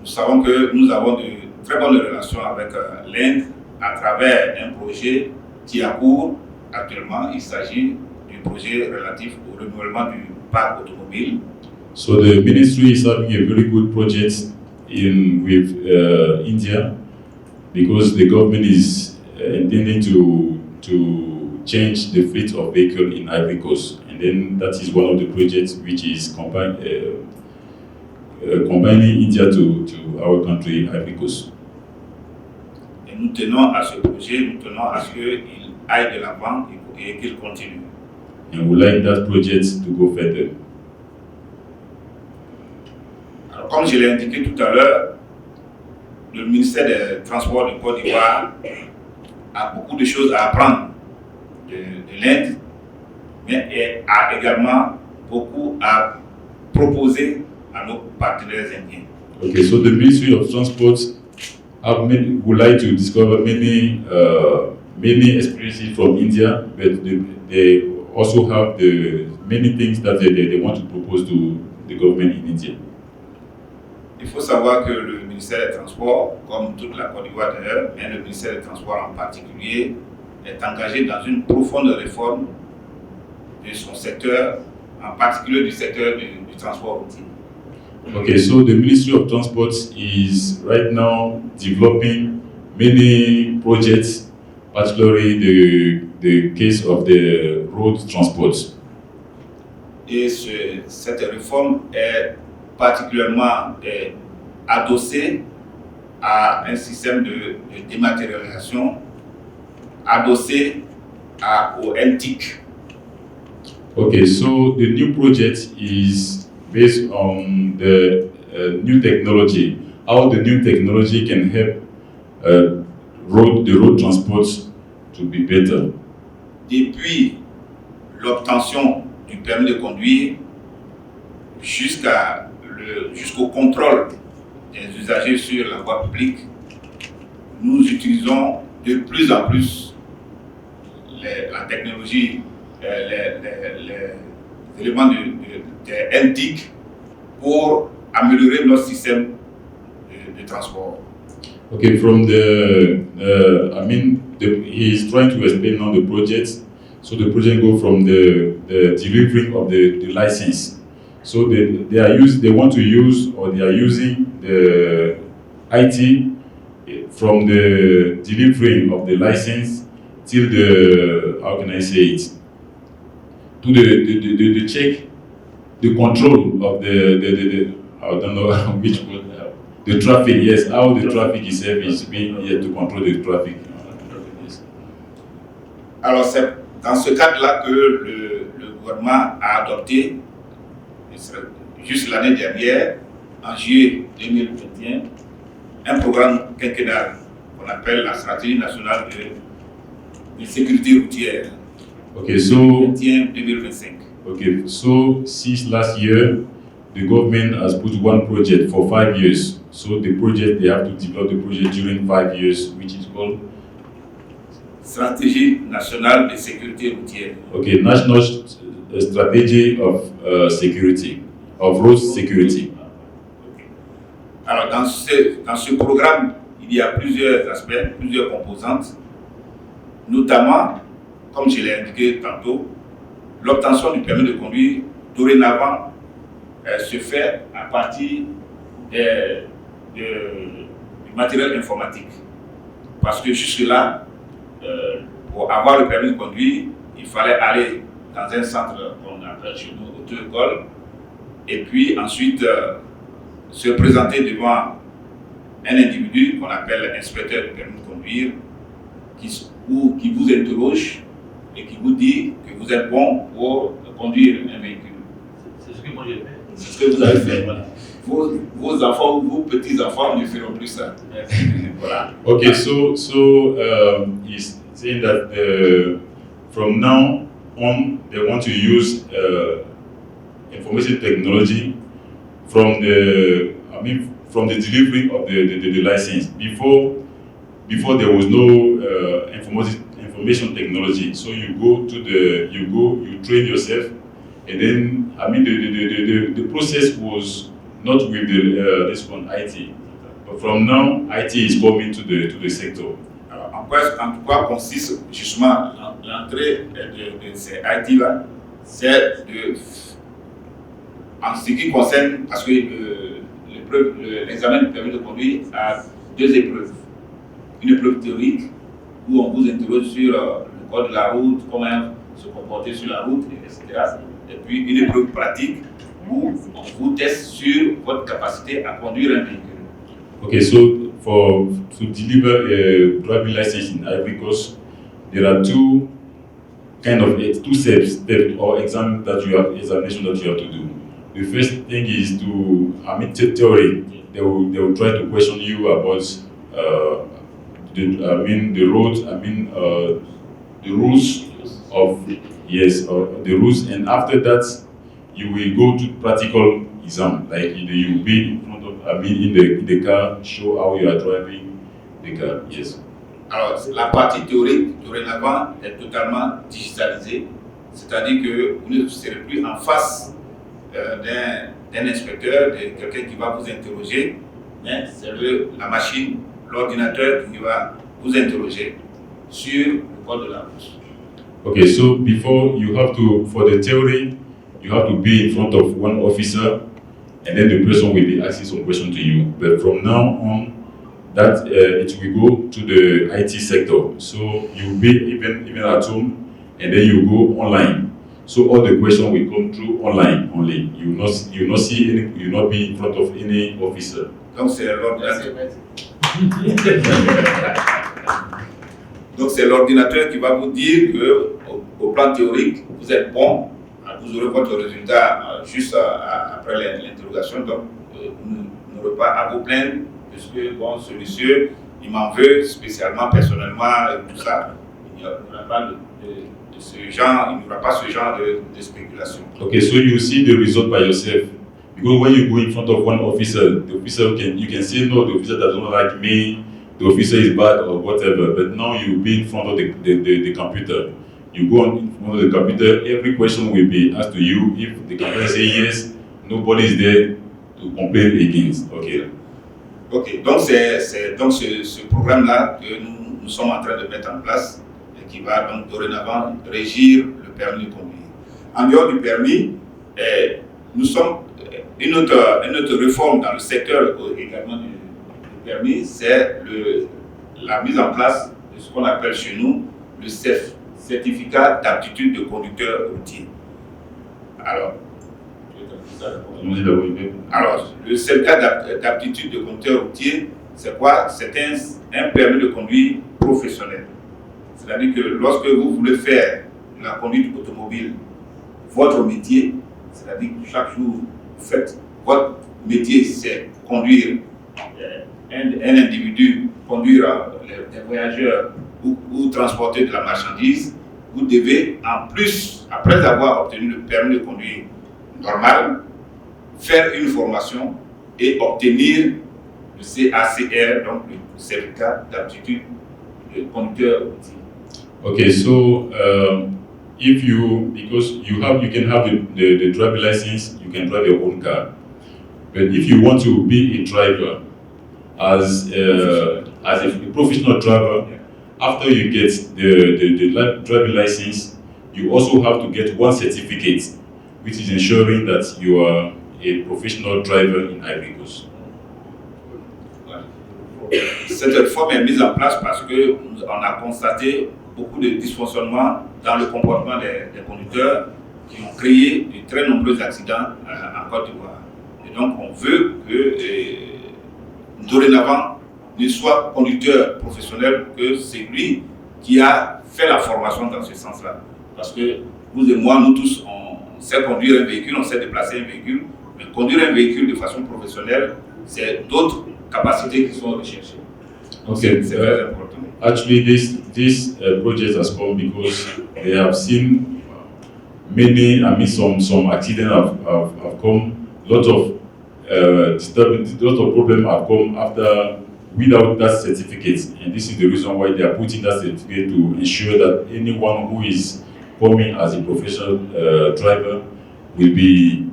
nous savons que nous avons de très bonnes relations avec l'Inde à travers un projet qui est en cours actuellement. Il s'agit du projet relatif au renouvellement du parc automobile. So the ministry is having a very good project with India because the government is intending to change the fleet of vehicles in Ivory Coast, and then that is one of the projects which is combining India to our country, Ivory Coast. Et nous tenons à ce projet, nous tenons à ce qu'il aille de l'avant et qu'il continue. And we like that project to go further. Alors, comme je l'ai indiqué tout à l'heure, le ministère des Transports de Côte d'Ivoire a beaucoup de choses à apprendre de l'Inde, mais a également beaucoup à proposer à nos partenaires indiens. Okay, so the Ministry of Transport would like to discover many experiences from India, but they also have many things that they want to propose to the government in India. Il faut savoir que le ministère des Transports, comme toute la Côte d'Ivoire d'ailleurs, mais le ministère des Transports en particulier, est engagé dans une profonde réforme de son secteur, en particulier du secteur du transport routier. Okay, so the Ministry of Transport is right now developing many projects, particularly the case of the road transport. Et cette réforme est particulièrement adossée à un système de dématérialisation, adossé au NTIC. Okay, so the new project is based on the new technology, how the new technology can help the road transport to be better. Depuis l'obtention du permis de conduire jusqu'au contrôle des usagers sur la voie publique, nous utilisons de plus en plus la technologie, les éléments de NTIC pour améliorer notre système de transport. Okay, from he is trying to explain now the project. So the project go from the delivering of the license. So they want to use, or they are using the IT from the delivering of the license till the, how can I say it, to the check, the control of the I don't know which one, the traffic, yes, how the traffic is being here to control the traffic. Yes. Alors c'est dans ce cadre-là que le gouvernement a adopté, juste l'année dernière, en juillet 2021, un programme quinquennal qu'on appelle la stratégie nationale de sécurité routière. Okay, so 2025. Okay, so since last year, the government has put one project for 5 years. So the project, they have to develop the project during 5 years, which is called Stratégie nationale de sécurité routière. Okay, national strategy of security, of road security. Okay. Alors dans ce programme, il y a plusieurs aspects, plusieurs composantes, notamment, comme je l'ai indiqué tantôt, l'obtention du permis de conduire dorénavant se fait à partir du matériel informatique. Parce que jusque-là, pour avoir le permis de conduire, il fallait aller dans un centre qu'on appelle chez nous auto-école et puis ensuite se présenter devant un individu qu'on appelle inspecteur du permis de conduire qui vous interroge et qui vous dit que vous êtes bon pour conduire un véhicule. C'est ce que moi j'ai fait. C'est ce que vous avez fait. Voilà. Vos enfants ou vos petits-enfants ne feront plus ça. Voilà. Okay, so he's saying that from now on they want to use information technology from the delivery of the license. Before there was no information technology. So you train yourself, and then the process was not with this one IT, but from now IT is coming to the sector. En quoi consiste justement l'entrée de ces IT-là? C'est en ce qui concerne, parce que l'examen du permis de conduire a deux épreuves. Une épreuve théorique où on vous interroge sur le code de la route, comment se comporter sur la route, etc. Et puis une épreuve pratique où on vous teste sur votre capacité à conduire un véhicule. Okay, so to deliver a driving license in Ivory Coast, there are two steps or examination that you have to do. The first thing is theory. They will try to question you about the roads. The rules of the rules, and after that you will go to practical exam. Like you will be in front of in the car, show how you are driving the car. Yes. Alors la partie théorique dorénavant est totalement digitalisée, c'est-à-dire que vous ne serez plus en face d'un inspecteur, de quelqu'un qui va vous interroger, mais c'est la machine, l'ordinateur qui va vous interroger sur le code de la route. Okay, so before for the theory, you have to be in front of one officer, and then the person will be asking some question to you. But from now on, that it will go to the IT sector. So you'll be even at home, and then you go online. So all the questions will come through online only. You will not see any. You will not be in front of any officer. Donc c'est l'ordinateur qui va vous dire que au plan théorique vous êtes bon, vous aurez votre résultat juste après l'interrogation. Donc vous n'aurez pas à vous plaindre puisque bon, ce monsieur il m'en veut spécialement, personnellement, et tout ça. Il n'y aura pas ce genre de spéculation. Okay, so you see the result by yourself. Because when you go in front of one officer, the officer you can say no, the officer doesn't like me, the officer is bad or whatever. But now you be in front of the computer. You go in front of the computer, every question will be asked to you. If the computer say yes, nobody is there to complain against. Okay. Ok, donc c'est donc ce programme-là que nous sommes en train de mettre en place et qui va donc dorénavant régir le permis de conduire. En dehors du permis, nous sommes une autre réforme dans le secteur également du permis, c'est la mise en place de ce qu'on appelle chez nous le CEF, certificat d'aptitude de conducteur routier. Alors, le certificat d'aptitude de conducteur routier, c'est quoi? C'est un permis de conduire professionnel. C'est-à-dire que lorsque vous voulez faire la conduite automobile, votre métier, c'est-à-dire que chaque jour, vous faites votre métier, c'est conduire un individu, conduire des voyageurs ou transporter de la marchandise, vous devez, en plus, après avoir obtenu le permis de conduire normal, faire une formation et obtenir le CACR, donc le certificat d'aptitude de conducteur routier. Okay, so because you can have the driver license, you can drive your own car. But if you want to be a driver as a professional driver, after you get the driving license, you also have to get one certificate, which is ensuring that you are a professional driver in Ivory Coast. Cette réforme est mise en place parce qu'on a constaté beaucoup de dysfonctionnements dans le comportement des conducteurs qui ont créé de très nombreux accidents en Côte d'Ivoire. Et donc on veut que dorénavant ne soit conducteur professionnel que celui qui a fait la formation dans ce sens-là. Parce que vous et moi, nous tous, on sait conduire un véhicule, on sait déplacer un véhicule, mais conduire un véhicule de façon professionnelle, c'est d'autres capacités qui sont recherchées. Okay, c'est très important. Actually, this project has come because they have seen some accidents have come. Lot of problems have come without that certificate, and this is the reason why they are putting that certificate to ensure that anyone who is coming as a professional driver will be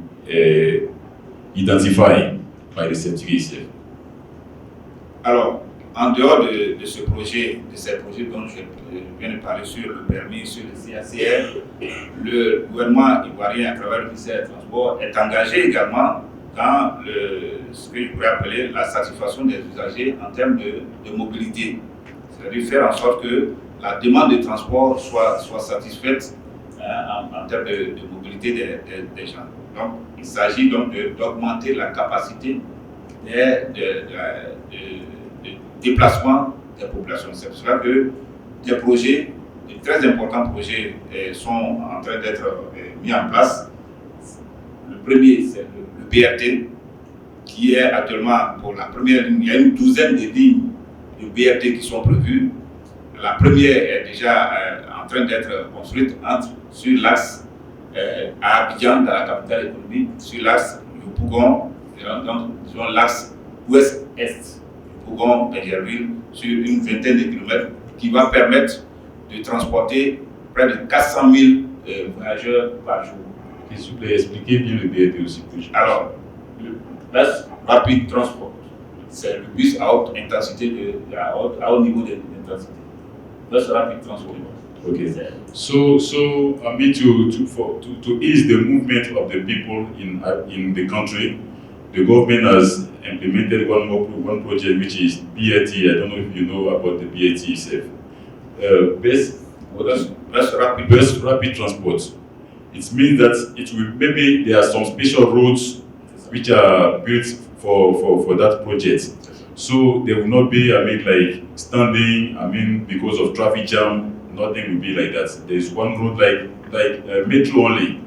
identified by the certificate. Alors, en dehors de ces projets dont je viens de parler sur le permis, sur le CACR, le gouvernement ivoirien, à travers le ministère des Transports, est engagé également dans ce que je pourrais appeler la satisfaction des usagers en termes de mobilité. C'est-à-dire faire en sorte que la demande de transport soit satisfaite en termes de mobilité des gens. Donc, il s'agit donc d'augmenter la capacité de déplacement des populations. C'est pour cela que des projets, de très importants projets sont en train d'être mis en place. Le premier, c'est le BRT, qui est actuellement pour la première ligne. Il y a une douzaine de lignes de BRT qui sont prévues. La première est déjà en train d'être construite sur l'axe à Abidjan, dans la capitale économique, sur l'axe Yopougon, donc sur l'axe ouest-est, Yopougon-Pégerville, sur une vingtaine de kilomètres, qui va permettre de transporter près de 400 000 voyageurs par jour. S'il vous plaît, expliquez bien le BRT aussi. Alors, le bus rapid transport, c'est le bus à haute intensité, à haut niveau d'intensité. Bus rapid transport. Okay. So I mean to ease the movement of the people in the country, the government has implemented one project which is BAT. I don't know if you know about the BAT itself. Best rapid transport. It means that it will, maybe there are some special roads which are built for that project. So there will not be, like standing, because of traffic jam, nothing will be like that. There is one road like metro only.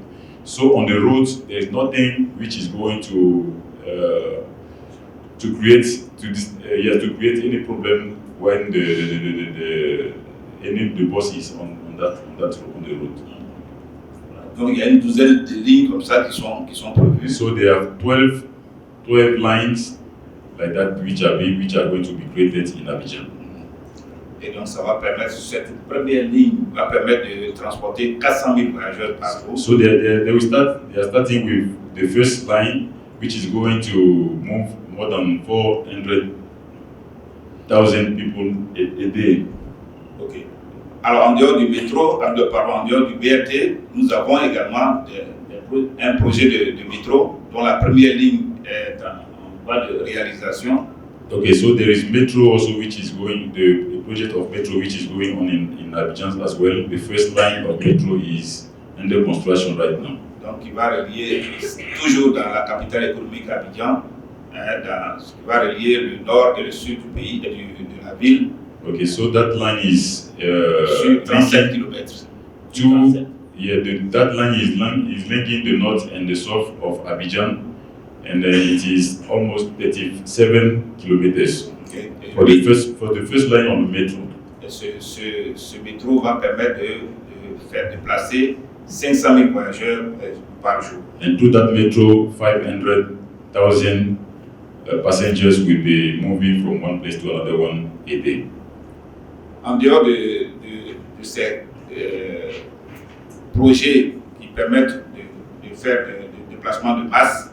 So on the roads, there is nothing which is going to create any problem when the bus is on the road. Donc il y a une douzaine de lignes comme ça qui sont prévues. So there are 12 lines like that which are going to be created in Abidjan. Et donc ça va permettre, cette première ligne va permettre de transporter 400 000 voyageurs par jour. So they are starting with the first line, which is going to move more than 400,000 people a day. Ok. Alors en dehors du métro, en dehors du BRT, nous avons également un projet de métro dont la première ligne est en voie de réalisation. Okay, so there is metro also which is going, the project of metro which is going on in Abidjan as well. The first line of metro is under construction right now. Donc il va relier, toujours dans la capitale économique Abidjan, qui va relier le nord et le sud du pays, de la ville. Okay, so that line is sur 37 km. That line is linking the north and the south of Abidjan, and it is almost 37 kilometers. Okay. For the first line on the metro. Ce métro va permettre de faire déplacer 500 000 voyageurs par jour. And through that metro, 500,000 passengers will be moving from one place to another one a day. En dehors de ces projets qui permettent de faire des déplacements de masse,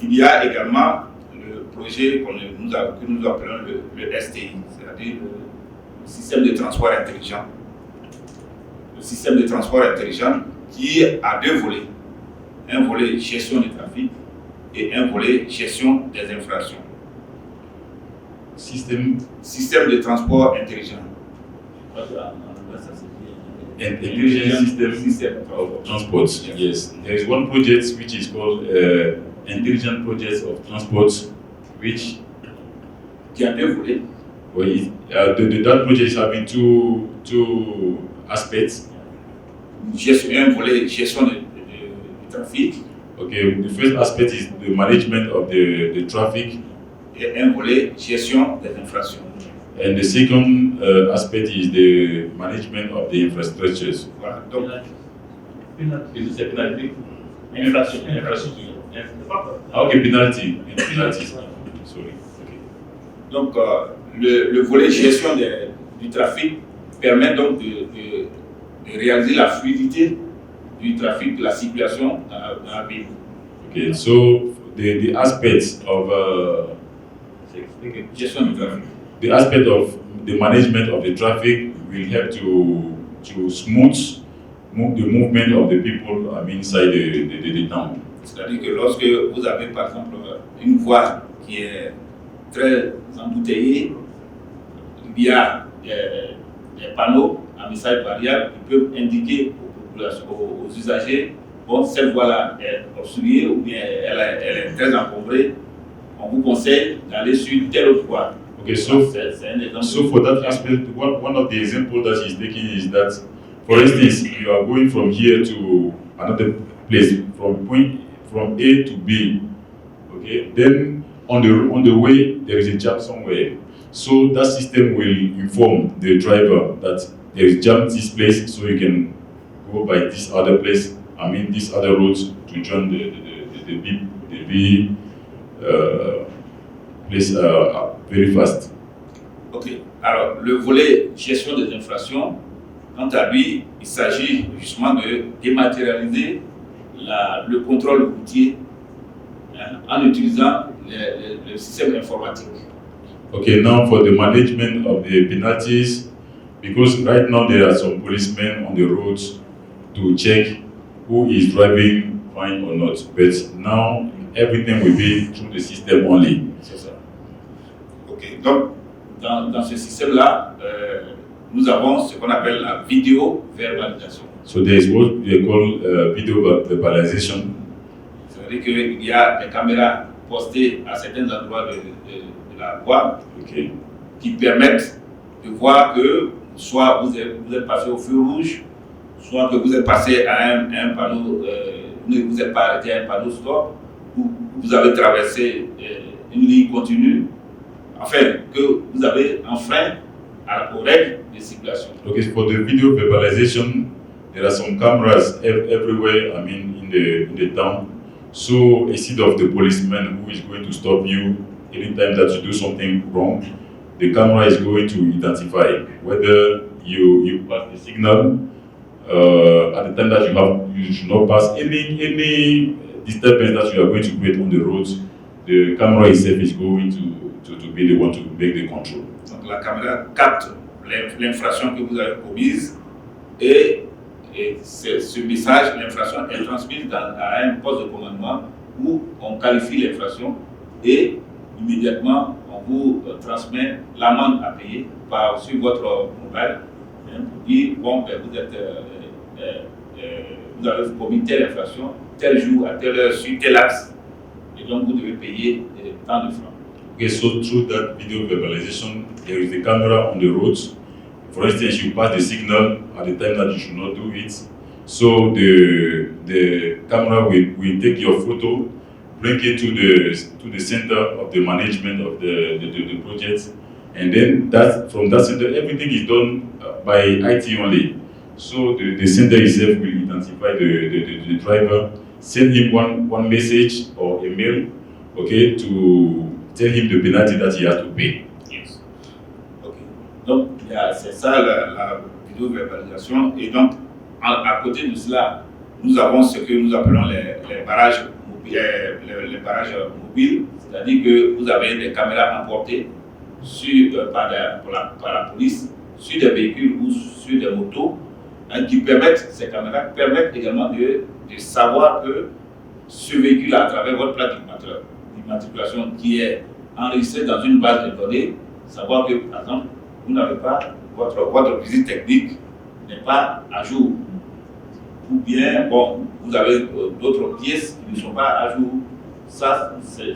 il y a également le projet que nous appelons le STI, c'est-à-dire le système de transport intelligent. Le système de transport intelligent qui a deux volets. Un volet gestion du trafic et un volet gestion des infractions. System de transport intelligent. Intelligent system of transport. Yes, there is one project which is called Intelligent Project of Transport, which qui a deux volets. That project is having two aspects. Un volet gestion du trafic. Okay, the first aspect is the management of the traffic. Et un volet gestion des infractions. And the second aspect is the management of the infrastructures. Voilà. Donc, penalty. Okay, penalty. Sorry. Okay. Donc, le volet gestion du trafic permet donc de réaliser la fluidité du trafic, de la circulation dans la ville. Okay, so the aspects of gestion du trafic. The aspect of the management of the traffic will help to smooth the movement of the people inside the town. C'est-à-dire que lorsque vous avez par exemple une voie qui est très embouteillée, il y a des panneaux à message variable qui peuvent indiquer aux usagers, bon, cette voie-là est obstruée ou bien elle est très encombrée, on vous conseille d'aller sur telle autre voie. Okay, so for that aspect, one of the examples that he's taking is that, for instance, you are going from here to another place, from A to B. Okay, then on the way there is a jam somewhere. So that system will inform the driver that there is jam this place, so you can go by this other place. This other roads to join the B place very fast. Ok. Alors, le volet gestion des infractions, quant à lui, il s'agit justement de dématérialiser le contrôle routier en utilisant le système informatique. Okay, now for the management of the penalties, because right now there are some policemen on the roads to check who is driving fine or not. But now everything will be through the system only. C'est ça. Ok, donc dans ce système-là, nous avons ce qu'on appelle la vidéo-verbalisation. So there is what they call video verbalization. Ça veut dire qu'il y a des caméras postées à certains endroits de la voie qui permettent de voir que soit vous êtes passé au feu rouge, soit que vous êtes passé à un panneau, vous n'êtes pas arrêté à un panneau stop, ou vous avez traversé une ligne continue, afin que vous avez enfreint aux règles de circulation. Okay, for the video verbalization, there are some cameras everywhere, I mean, in the town. So instead of the policeman who is going to stop you anytime that you do something wrong, the camera is going to identify whether you pass the signal at the time that you should not pass any disturbance that you are going to create on the roads. The camera itself is going to be the one to make the control. Donc la caméra capte l'infraction que vous avez commise et ce message, l'infraction est transmise à un poste de commandement où on qualifie l'infraction et immédiatement on vous transmet l'amende à payer sur votre mobile pour dire bon, ben, vous avez commis telle infraction, tel jour, à telle heure, sur tel axe, et donc vous devez payer tant de francs. Okay, so through that video verbalization, there is the camera on the roads. For instance, you pass the signal at the time that you should not do it. So the camera will take your photo, bring it to the center of the management of the project, and then from that center, everything is done by IT only. So the center itself will identify the driver, send him one message or a mail, okay, to tell him the penalty that he has to pay. Yes. Okay. Donc c'est ça la vidéo-verbalisation. Et donc à côté de cela, nous avons ce que nous appelons les barrages mobiles, c'est-à-dire que vous avez des caméras importées par la police sur des véhicules ou sur des motos, qui permettent, ces caméras permettent également de savoir que ce véhicule à travers votre plaque d'immatriculation qui est enregistrée dans une base de données, savoir que, par exemple, vous n'avez pas, votre visite technique n'est pas à jour. Ou bien, bon, vous avez d'autres pièces qui ne sont pas à jour. Ça, ce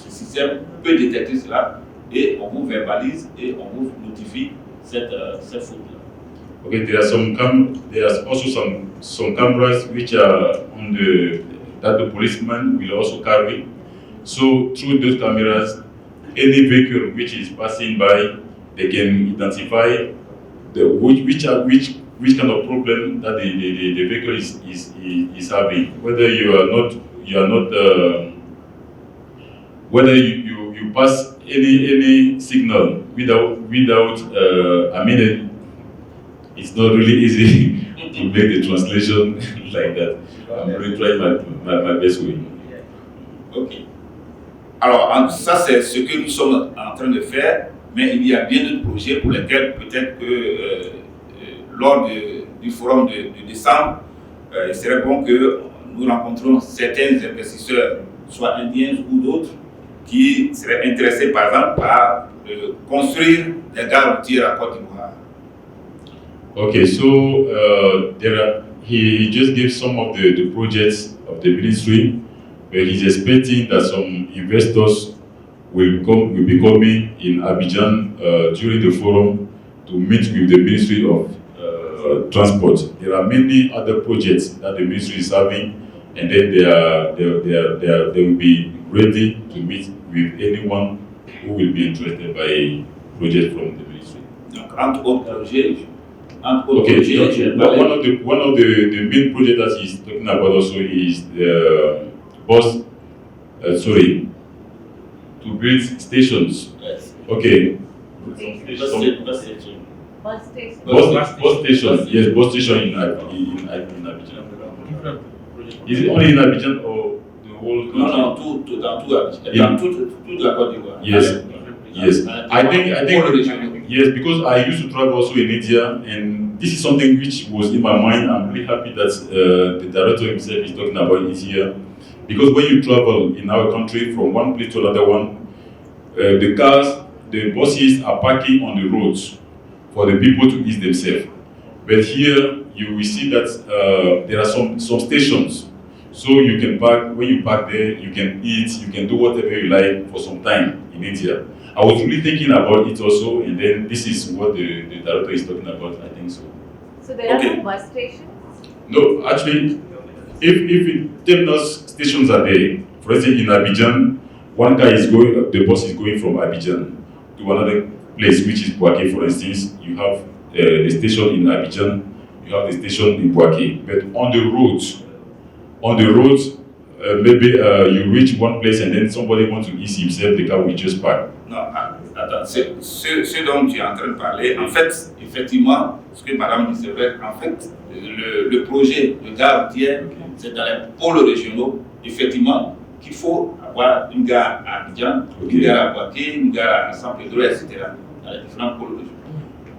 système peut détecter cela et on vous verbalise et on vous notifie cette faute-là. Okay, there are also some cameras which are that the policeman will also carry. So through those cameras, any vehicle which is passing by, they can identify which kind of problem that the vehicle is having. Whether whether you pass any signal without I mean, it's not really easy to make the translation like that. I'm really trying my best way. Ok. Alors, ça c'est ce que nous sommes en train de faire, mais il y a bien d'autres projets pour lesquels peut-être que lors du forum de décembre, il serait bon que nous rencontrons certains investisseurs, soit indiens ou d'autres, qui seraient intéressés par exemple par construire des gares routières à Côte d'Ivoire. Okay, so he just gave some of the projects of the ministry, where he's expecting that some investors will be coming in Abidjan during the forum to meet with the Ministry of Transport. There are many other projects that the ministry is having, and then they will be ready to meet with anyone who will be interested by projects from the ministry. Donc, entre autres projets. Okay, one of the main projects that he's talking about also is the to build stations. Yes. Okay. Bus station. Bus station. Yes, bus station in Abidjan. Is it only in Abidjan or the whole country? Non, tout dans Abidjan. Dans toute la Côte d'Ivoire. Yes. Yes, I think yes, because I used to travel also in India, and this is something which was in my mind. I'm really happy that the director himself is talking about it here, Because when you travel in our country from one place to another one, the buses are parking on the roads for the people to ease themselves. But here, you will see that there are some stations. So you can park, when you park there, you can eat, you can do whatever you like for some time in India. I was really thinking about it also, and then this is what the director is talking about, I think so. So there are no bus stations? No, actually, if terminus stations are there, for instance in Abidjan, one car is going, the bus is going from Abidjan to another place, which is Bouaké, for instance. You have the station in Abidjan, you have the station in Bouaké. But on the roads, maybe you reach one place and then somebody wants to ease himself, the car will just park. Non, attends, ce dont tu es en train de parler, en fait, effectivement, ce que madame dit, c'est vrai, en fait, le projet de gare routière, c'est dans les pôles régionaux, effectivement, qu'il faut avoir une gare à Abidjan, une gare à Bouaké, une gare à San Pedro, etc. Dans les différents pôles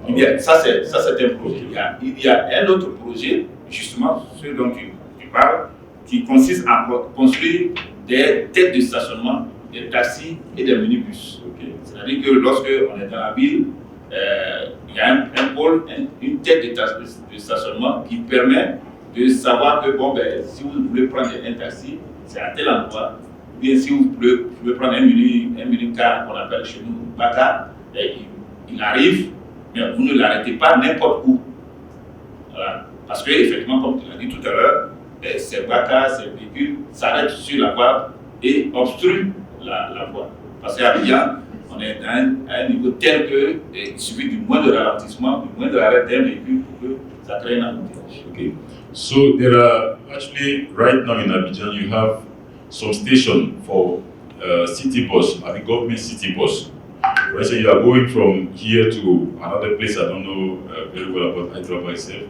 régionaux. Ça, c'est un projet. Il y a un autre projet, justement, ce dont tu parles, qui consiste à construire des têtes de stationnement, des taxis et des minibus. C'est-à-dire que lorsque on est dans la ville, il y a un pôle, une tête de stationnement qui permet de savoir que bon, si vous voulez prendre un taxi, c'est à tel endroit. Ou bien si vous pouvez prendre un mini-car qu'on appelle chez nous Baka, il arrive, mais vous ne l'arrêtez pas n'importe où. Voilà. Parce que effectivement, comme tu l'as dit tout à l'heure, ces Baka, ces véhicules s'arrêtent sur la voie et obstruent la voie. Parce qu'à Abidjan, on est à un niveau tel que il suffit du moindre ralentissement, du moindre arrêt d'un véhicule pour que ça crée un embouteillage. Okay. So there are actually right now in Abidjan you have some station for city bus, I mean government city bus. For instance, you are going from here to another place. I don't know very well about Hyderabad itself,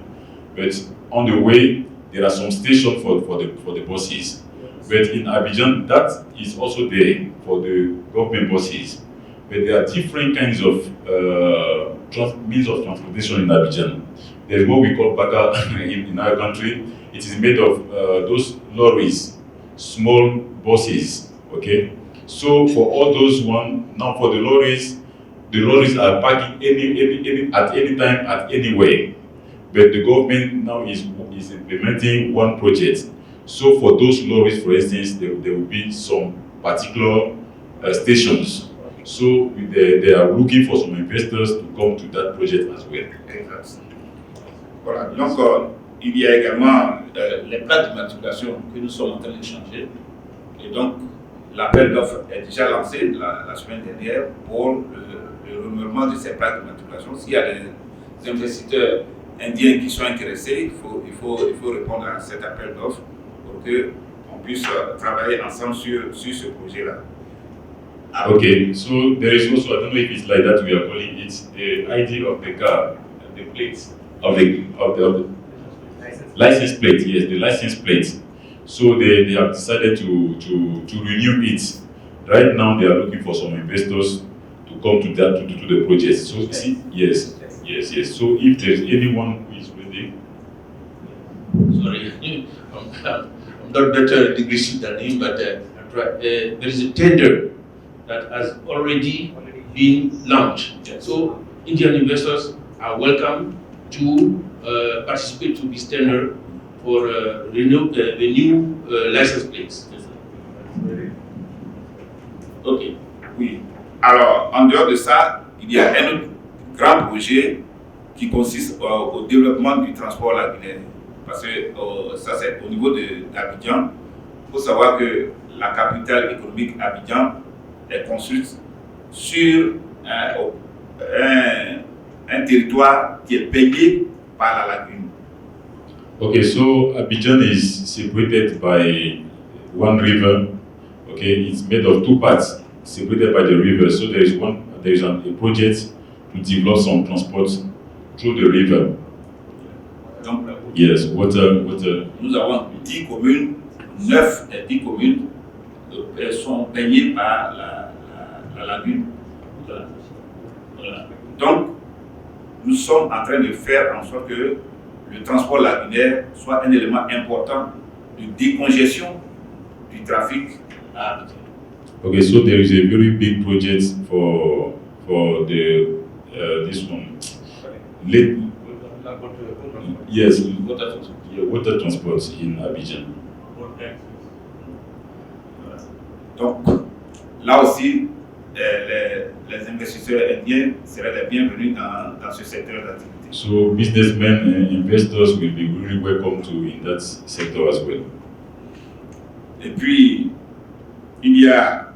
but on the way there are some stations for the buses. But in Abidjan, that is also there for the government buses. But there are different kinds of means of transportation in Abidjan. There's what we call baka in our country. It is made of those lorries, small buses, okay? So for all those now for the lorries are parking at any time, at anywhere. But the government now is implementing one project. So for those lorries, for instance, there will be some particular stations. So they are looking for some investors to come to that project as well. Exact. Voilà. Donc, il y a également les plaques d'immatriculation que nous sommes en train d'échanger. Et donc, l'appel d'offres est déjà lancé la semaine dernière pour le renouvellement de ces plaques d'immatriculation. S'il y a des investisseurs indiens qui sont intéressés, il faut répondre à cet appel d'offres pour qu'on puisse travailler ensemble sur ce projet-là. Okay, so there is also, I don't know if it's like that we are calling it, the ID of the car, the plates of the license plate, yes, the license plate. So they have decided to renew it. Right now they are looking for some investors to come to the project. So you see, yes. So if there's anyone who is ready. Sorry, I'm not better English than him, but there is a tender that has already been launched. So Indian investors are welcome to participate to this tender for the new license plates. Ok, oui. Alors, en dehors de ça, il y a un autre grand projet qui consiste au développement du transport lagunaire. Parce que ça, c'est au niveau d'Abidjan. Il faut savoir que la capitale économique Abidjan est construite sur un territoire qui est baigné par la lagune. Okay, so Abidjan is separated by one river. Okay, it's made of two parts separated by the river. So there is a project to develop some transport through the river. Donc, yes, water. Nous avons 10 communes, 9 des 10 communes sont baignées par la lagune. Voilà. Donc, nous sommes en train de faire en sorte que le transport lagunaire soit un élément important de décongestion du trafic à Abidjan. Okay, so there is a very big project for the this one. Yes, water transport in Abidjan. Donc, là aussi, les investisseurs indiens seraient les bienvenus dans ce secteur d'activité. So businessmen and investors will be really welcome to in that sector as well. Et puis, il y a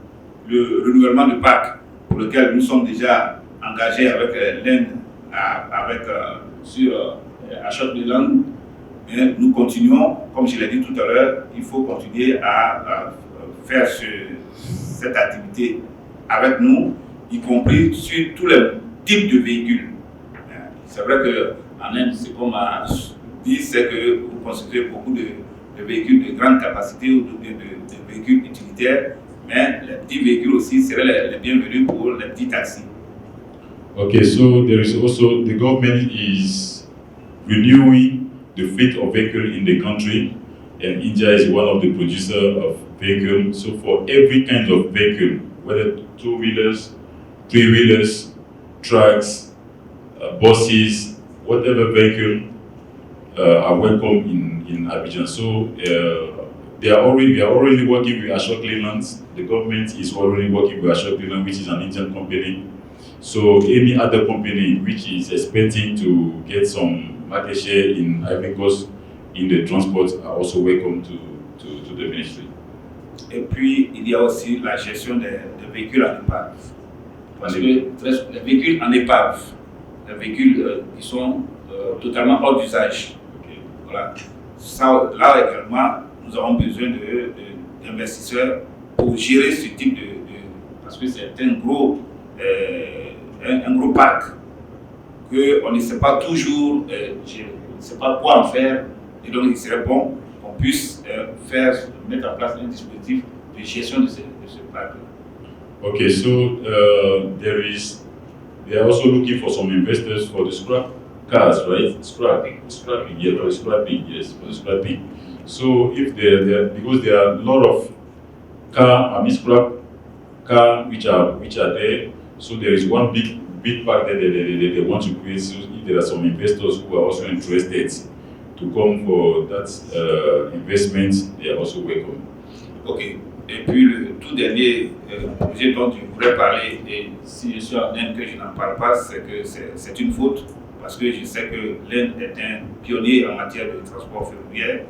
le renouvellement du parc pour lequel nous sommes déjà engagés avec l'Inde à Châteauland. Mais nous continuons, comme je l'ai dit tout à l'heure, il faut continuer à faire cette activité avec nous, y compris sur tous les types de véhicules. C'est vrai qu'en Inde, c'est comme à dire, c'est que vous considérez beaucoup de véhicules de grande capacité ou de véhicules utilitaires, mais les petits véhicules aussi seraient les bienvenus pour les petits taxis. Okay, so there is also, the government is renewing the fleet of vehicles in the country, and India is one of the producers of vehicles. So for every kind of vehicle, whether two-wheelers, three-wheelers, trucks, buses, whatever vehicle are welcome in Abidjan. So we are already working with Ashok Leylands. The government is already working with Ashok Leyland, which is an Indian company. So any other company which is expecting to get some market share in Ivory Coast in the transport are also welcome to the ministry. Et puis, il y a aussi la gestion des véhicules en épave. Parce que les véhicules en épave, les véhicules qui sont totalement hors d'usage. Okay. Voilà. Ça, là également, nous avons besoin d'investisseurs pour gérer ce type parce que c'est un gros parc qu'on ne sait pas toujours gérer, on ne sait pas quoi en faire, et donc il serait bon qu'on puisse mettre en place un dispositif de gestion de ce parc. Okay, so they are also looking for some investors for the scrap cars, right? Scrapping, yeah, for the scrapping, yes, for the scrapping. So if because there are a lot of scrap car which are there, so there is one big park that they want to create. So if there are some investors who are also interested to come for that investment, they are also welcome. Okay. Et puis le tout dernier projet dont je voudrais parler, et si je suis en Inde que je n'en parle pas, c'est que c'est une faute, parce que je sais que l'Inde est un pionnier en matière de transport ferroviaire,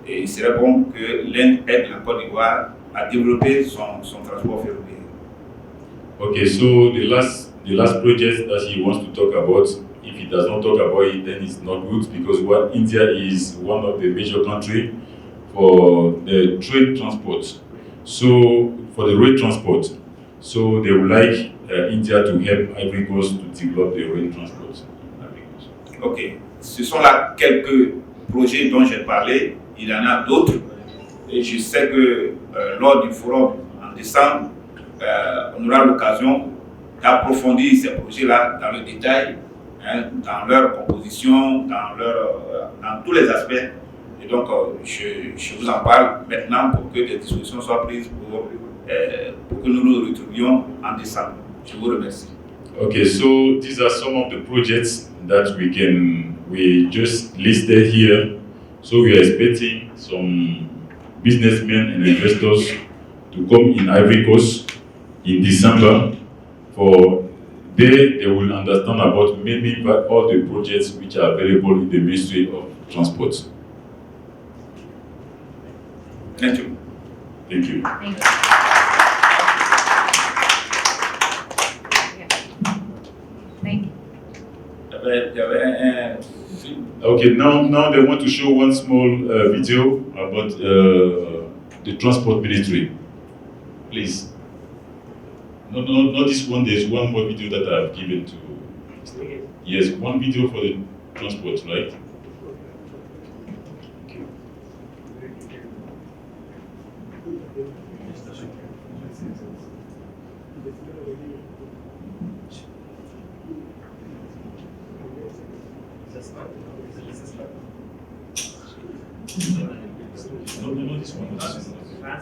et il serait bon que l'Inde aide la Côte d'Ivoire à développer son transport ferroviaire. Okay, so the last project that he wants to talk about, if he does not talk about it, then it's not good, because India is one of the major countries for the trade transport. So for the road transport, so they would like India to help Ivory Coast to develop the road transport. Ok, ce sont là quelques projets dont j'ai parlé. Il y en a d'autres, et je sais que lors du forum en décembre, on aura l'occasion d'approfondir ces projets-là dans le détail, dans leur composition, dans tous les aspects. Et donc, je vous en parle maintenant pour que des dispositions soient prises pour que nous nous retrouvions en décembre. Je vous remercie. Okay, so these are some of the projects that we just listed here. So we are expecting some businessmen and investors to come in Ivory Coast in December. They will understand about maybe all the projects which are available in the Ministry of Transport. Thank you. Thank you. Thank you. Thank you. Okay, now they want to show one small video about the Transport Ministry. Please. No, not this one. There's one more video that I've given to. Yes, one video for the transport, right? No, this one. With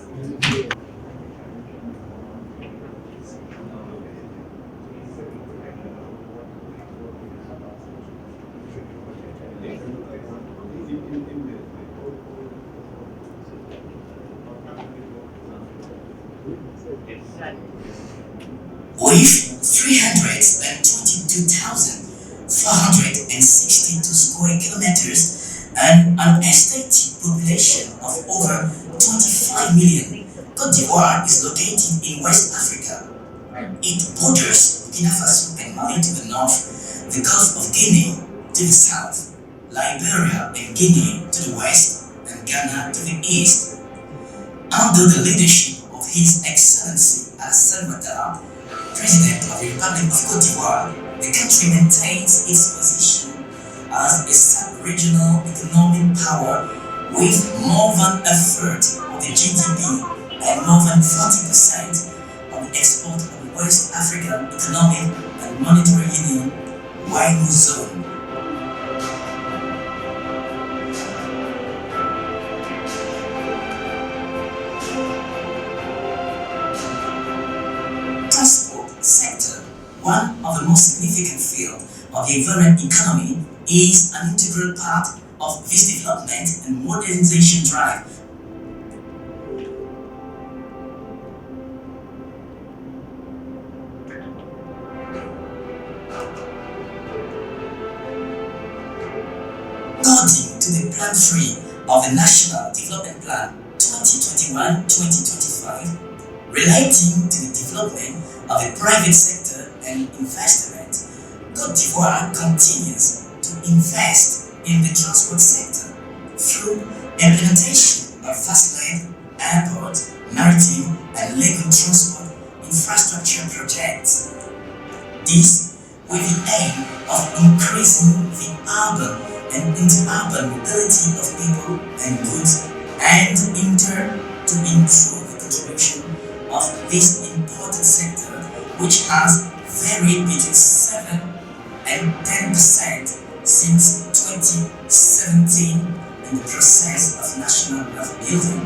322,462 square kilometers and an estimated population of over 25 million, Cote d'Ivoire is located in West Africa. It borders Burkina Faso and Mali to the north, the Gulf of Guinea to the south, Liberia and Guinea to the west, and Ghana to the east. Under the leadership of His Excellency Salvador, President of the Republic of Cote d'Ivoire, the country maintains its position as a sub-regional economic power with more than a third of the GDP and more than 40% of the export of the West African Economic and Monetary Union WIMU zone. Transport sector, one of the most significant fields of the Ivorian economy, is an integral part of this development and modernization drive. According to the Plan 3 of the National Development Plan 2021-2025, relating to the development of the private sector and investment, Cote d'Ivoire continues to invest in the transport sector through implementation of fast-lane, airport, maritime, and legal transport infrastructure projects. This with the aim of increasing the urban and interurban mobility of people and goods, and in turn to improve the contribution of this important sector, which has varied between 7 and 10% since 2017 in the process of national wealth building.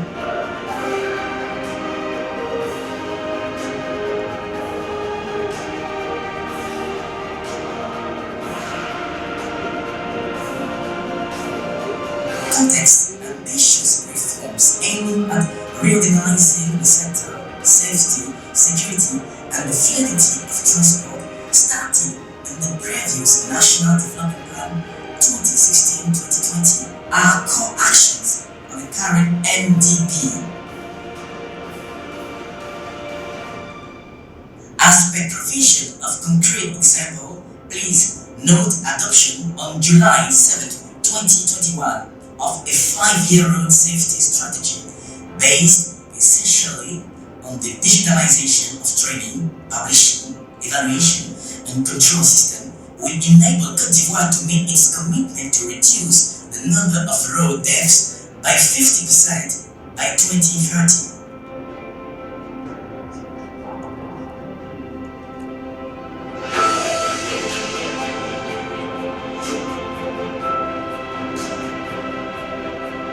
Context ambitious reforms aiming at reorganizing the sector, safety, security, and the fluidity of transport started in the previous National Development Plan 2016-2020 are core actions of the current NDP. As per provision of concrete example, please note adoption on July 7, 2021 of a 5-year road safety strategy based essentially on the digitalization of training, publishing, evaluation, and control system will enable Cote d'Ivoire to meet its commitment to reduce the number of road deaths by 50% by 2030.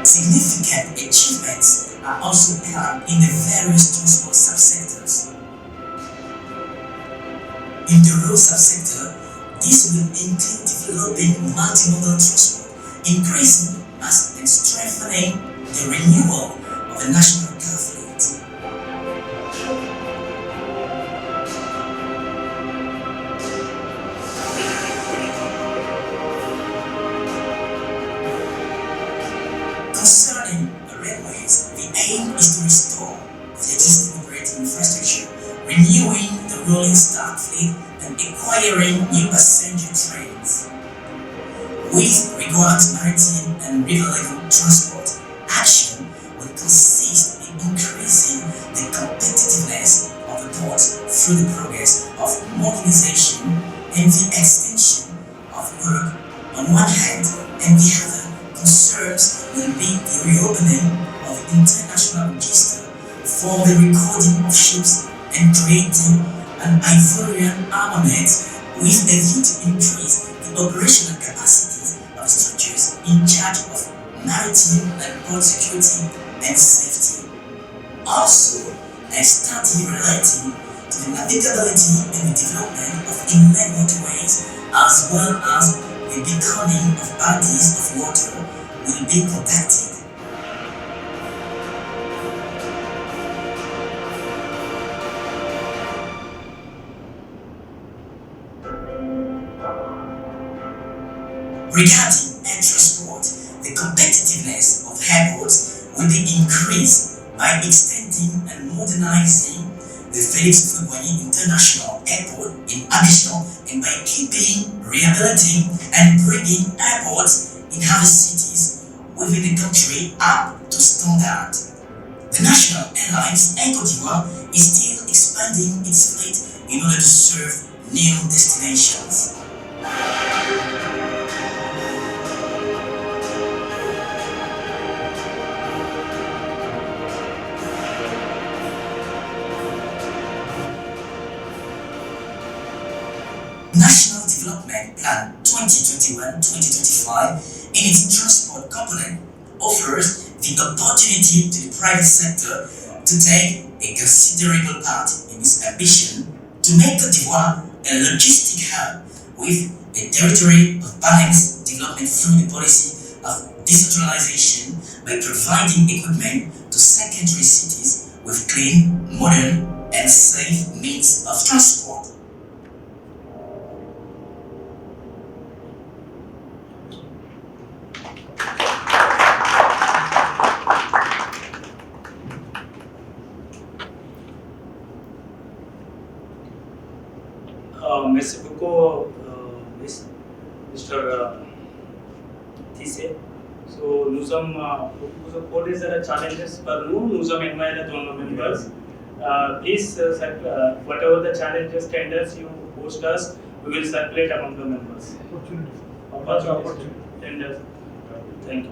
Significant achievements are also planned in the various transport subsectors. In the road subsector, this will include developing multimodal transport, increasing mass and strengthening the renewal of the national car fleet. Concerning the railways, the aim is to restore the existing operating infrastructure, renewing the rolling stock fleet and acquiring new passenger trains. With regard to maritime and river-level transport, action will consist in increasing the competitiveness of the ports through the progress of modernization and the extension of work on one hand, and the other concerns will be the reopening of the international register for the recording of ships and creating an Ivorian armament with a view to increase the operational capacities of the structures in charge of maritime and port security and safety. also a study relating to the navigability and the development of inland waterways, as well as the beaconing of bodies of water, will be conducted. Regarding air transport, the competitiveness of airports will be increased by extending and modernizing the Felix Houphouët-Boigny International Airport in Abidjan, and by keeping, rehabilitating, and bringing airports in other cities within the country up to standard. The national airlines in Cote d'Ivoire is still expanding its fleet in order to serve new destinations. National Development Plan 2021-2025 in its transport component offers the opportunity to the private sector to take a considerable part in its ambition to make Cote d'Ivoire a logistic hub with a territory of balanced development through the policy of decentralization by providing equipment to secondary cities with clean, modern, and safe means of transport. Merci beaucoup, Mr. Thisse. So, nous sommes pour les challenges par nous sommes invités à nos members. Please, whatever the challenges, tenders you post us, we will circulate among the members. Opportunity. Tenders. Thank you.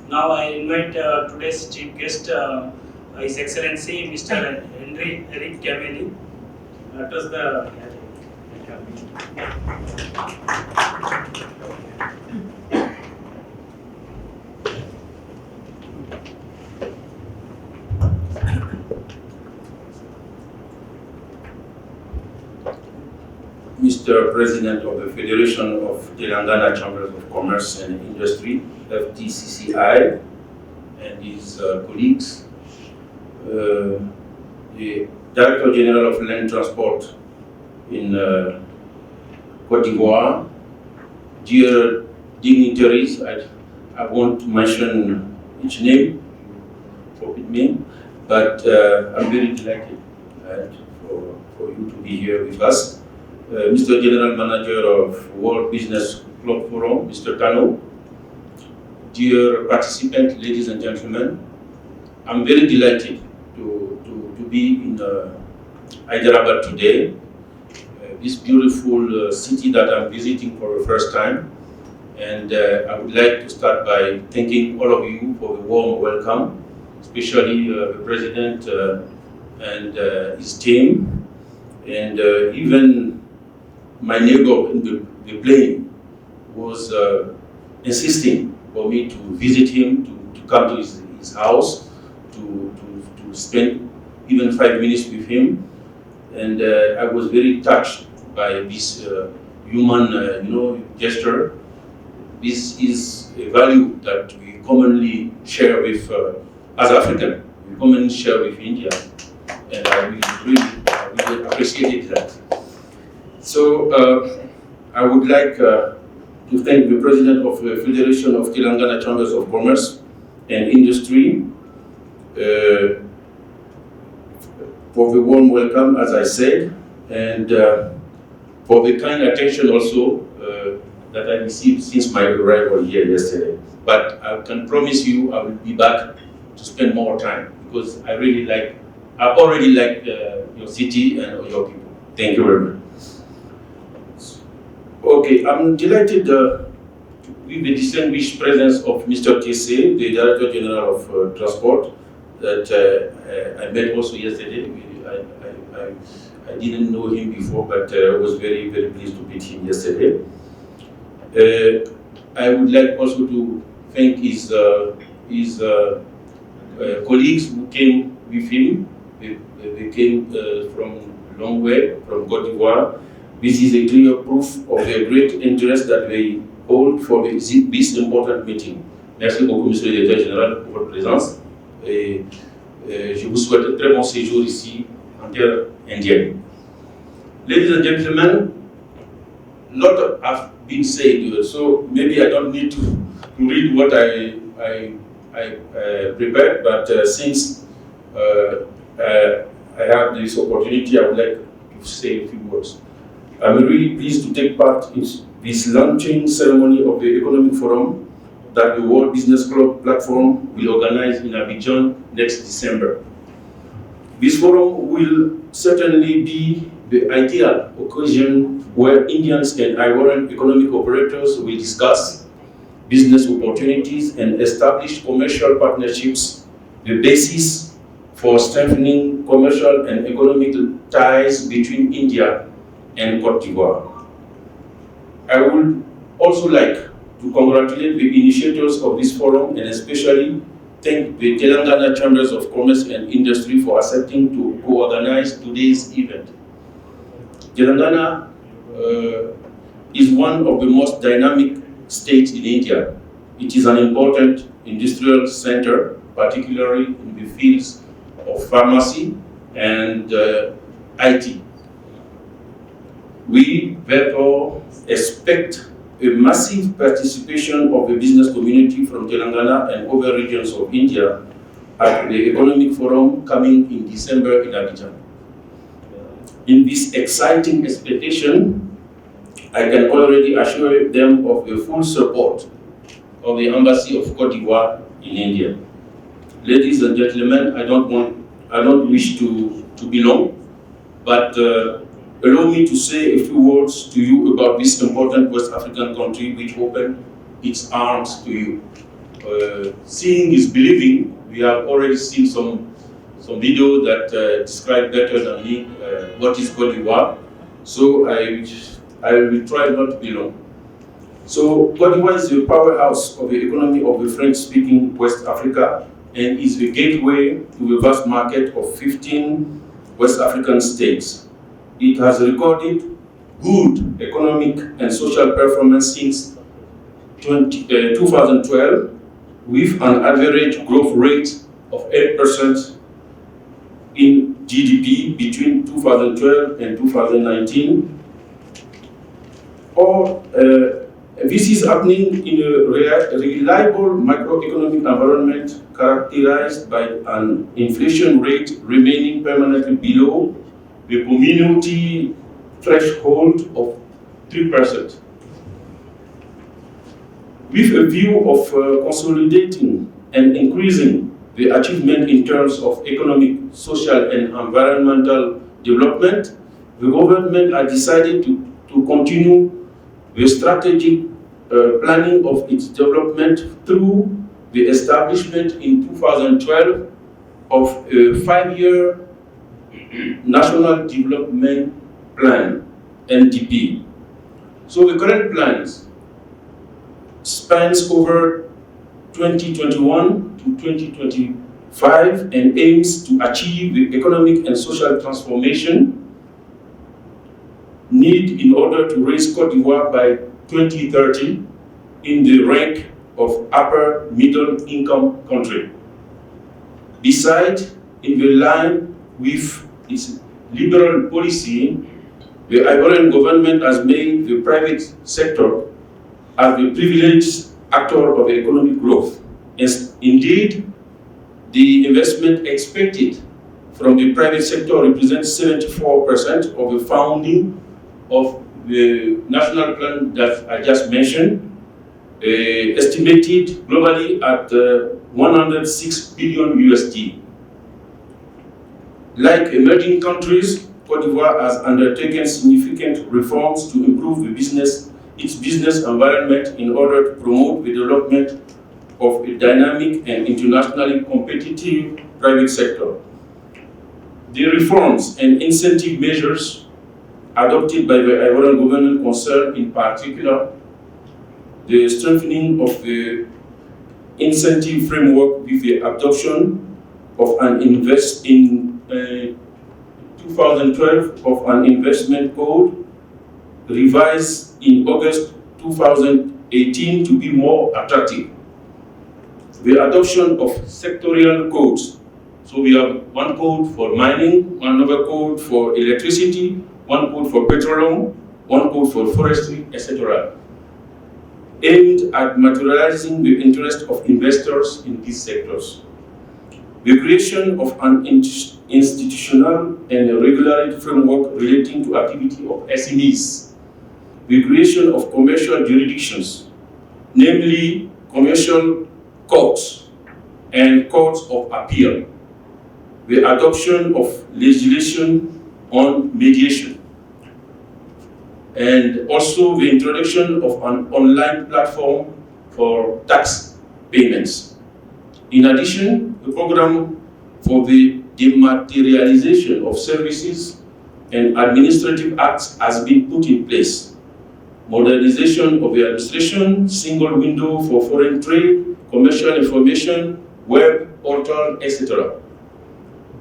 Now I invite today's chief guest, His Excellency Mr. Eric Camille, address the Mr. President of the Federation of Telangana Chambers of Commerce and Industry, FTCCI, and his colleagues, the Director General of Land Transport in Cote d'Ivoire, dear dignitaries, I won't mention each name, forbid me, but I'm very delighted for you to be here with us. Mr. General Manager of World Business Club Forum, Mr. Tanoh, dear participants, ladies and gentlemen, I'm very delighted to be in Hyderabad today, this beautiful city that I'm visiting for the first time. And I would like to start by thanking all of you for the warm welcome, especially the President and his team, and even my neighbor in the plane was insisting for me to visit him, to come to his house, to spend even 5 minutes with him. And I was very touched by this human gesture. This is a value that we commonly share with as African. We commonly share with India, and I really appreciated that. So I would like to thank the President of the Federation of Telangana Chambers of Commerce and Industry for the warm welcome, as I said, and for the kind attention also that I received since my arrival here yesterday. But I can promise you I will be back to spend more time, because I already like your city and your people. Thank you very much. Okay, I'm delighted with the distinguished presence of Mr. Thisse, the Director General of Transport, that I met also yesterday. I didn't know him before, but I was very, very pleased to meet him yesterday. I would like also to thank his colleagues who came with him. They came from a long way, from Cote d'Ivoire. This is a clear proof of the great interest that they hold for this important meeting. Merci beaucoup, Monsieur le Directeur Général, pour votre présence. Et je vous souhaite un très bon séjour ici en terre indienne. Ladies and gentlemen, a lot have been said, so maybe I don't need to read what I prepared, but since I have this opportunity, I would like to say a few words. I'm really pleased to take part in this launching ceremony of the Economic Forum that the World Business Club platform will organize in Abidjan next December. This forum will certainly be the ideal occasion where Indians and Ivorian economic operators will discuss business opportunities and establish commercial partnerships, the basis for strengthening commercial and economic ties between India and Cote d'Ivoire. I would also like to congratulate the initiators of this forum and especially thank the Telangana Chambers of Commerce and Industry for accepting to co-organize today's event. Telangana is one of the most dynamic states in India. It is an important industrial center, particularly in the fields of pharmacy and IT. We therefore expect a massive participation of the business community from Telangana and other regions of India at the Economic Forum coming in December in Abidjan. In this exciting expectation, I can already assure them of the full support of the Embassy of Cote d'Ivoire in India. Ladies and gentlemen, I don't wish to be long, but allow me to say a few words to you about this important West African country which opened its arms to you. Seeing is believing. We have already seen some video that describe better than me what is Cote d'Ivoire. So I will try not to be long. So Cote d'Ivoire is the powerhouse of the economy of the French-speaking West Africa and is the gateway to a vast market of 15 West African states. It has recorded good economic and social performance since 2012 with an average growth rate of 8% in GDP between 2012 and 2019. This is happening in a reliable macroeconomic environment characterized by an inflation rate remaining permanently below the community threshold of 3%. With a view of consolidating and increasing the achievement in terms of economic, social, and environmental development, the government has decided to continue the strategic planning of its development through the establishment in 2012 of a 5-year National Development Plan, NDP. So the current plans spans over 2021 to 2025 and aims to achieve the economic and social transformation needed in order to raise Cote d'Ivoire by 2030 in the rank of upper middle income country. Besides, in the line with its liberal policy, the Ivorian government has made the private sector as the privileged actor of economic growth. Indeed, the investment expected from the private sector represents 74% of the funding of the national plan that I just mentioned, estimated globally at 106 billion USD. Like emerging countries, Cote d'Ivoire has undertaken significant reforms to improve its business environment in order to promote the development of a dynamic and internationally competitive private sector. The reforms and incentive measures adopted by the Ivorian government concern in particular the strengthening of the incentive framework with the adoption of an 2012 of an investment code revised in August 2018 to be more attractive. The adoption of sectorial codes. So we have one code for mining, another code for electricity, one code for petroleum, one code for forestry, etc., aimed at materializing the interest of investors in these sectors. The creation of an institutional and regulatory framework relating to activity of SMEs. The creation of commercial jurisdictions, namely commercial courts and courts of appeal. The adoption of legislation on mediation. And also the introduction of an online platform for tax payments. In addition, the program for the dematerialization of services and administrative acts has been put in place. Modernization of the administration, single window for foreign trade, commercial information, web portal, etc.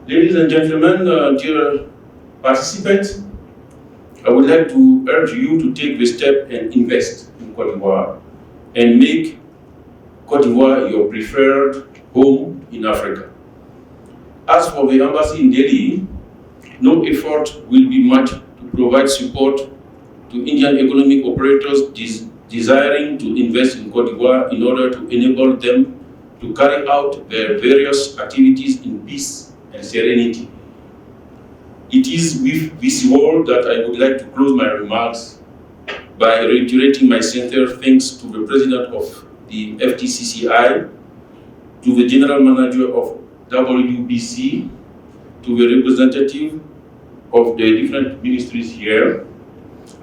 Ladies and gentlemen, dear participants, I would like to urge you to take the step and invest in Cote d'Ivoire and make Cote d'Ivoire your preferred home in Africa. As for the embassy in Delhi, no effort will be much to provide support to Indian economic operators desiring to invest in Cote d'Ivoire in order to enable them to carry out their various activities in peace and serenity. It is with this word that I would like to close my remarks by reiterating my sincere thanks to the President of the FTCCI, to the General Manager of WBC, to the representative of the different ministries here,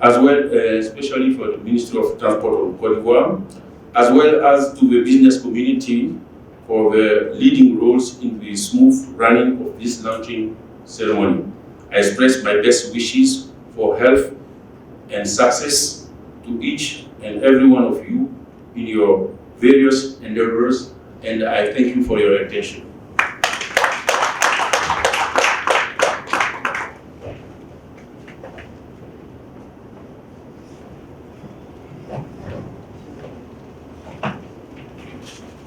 as well, especially for the Ministry of Transport of Cote d'Ivoire, as well as to the business community for their leading roles in the smooth running of this launching ceremony. I express my best wishes for health and success to each and every one of you in your various endeavors, and I thank you for your attention.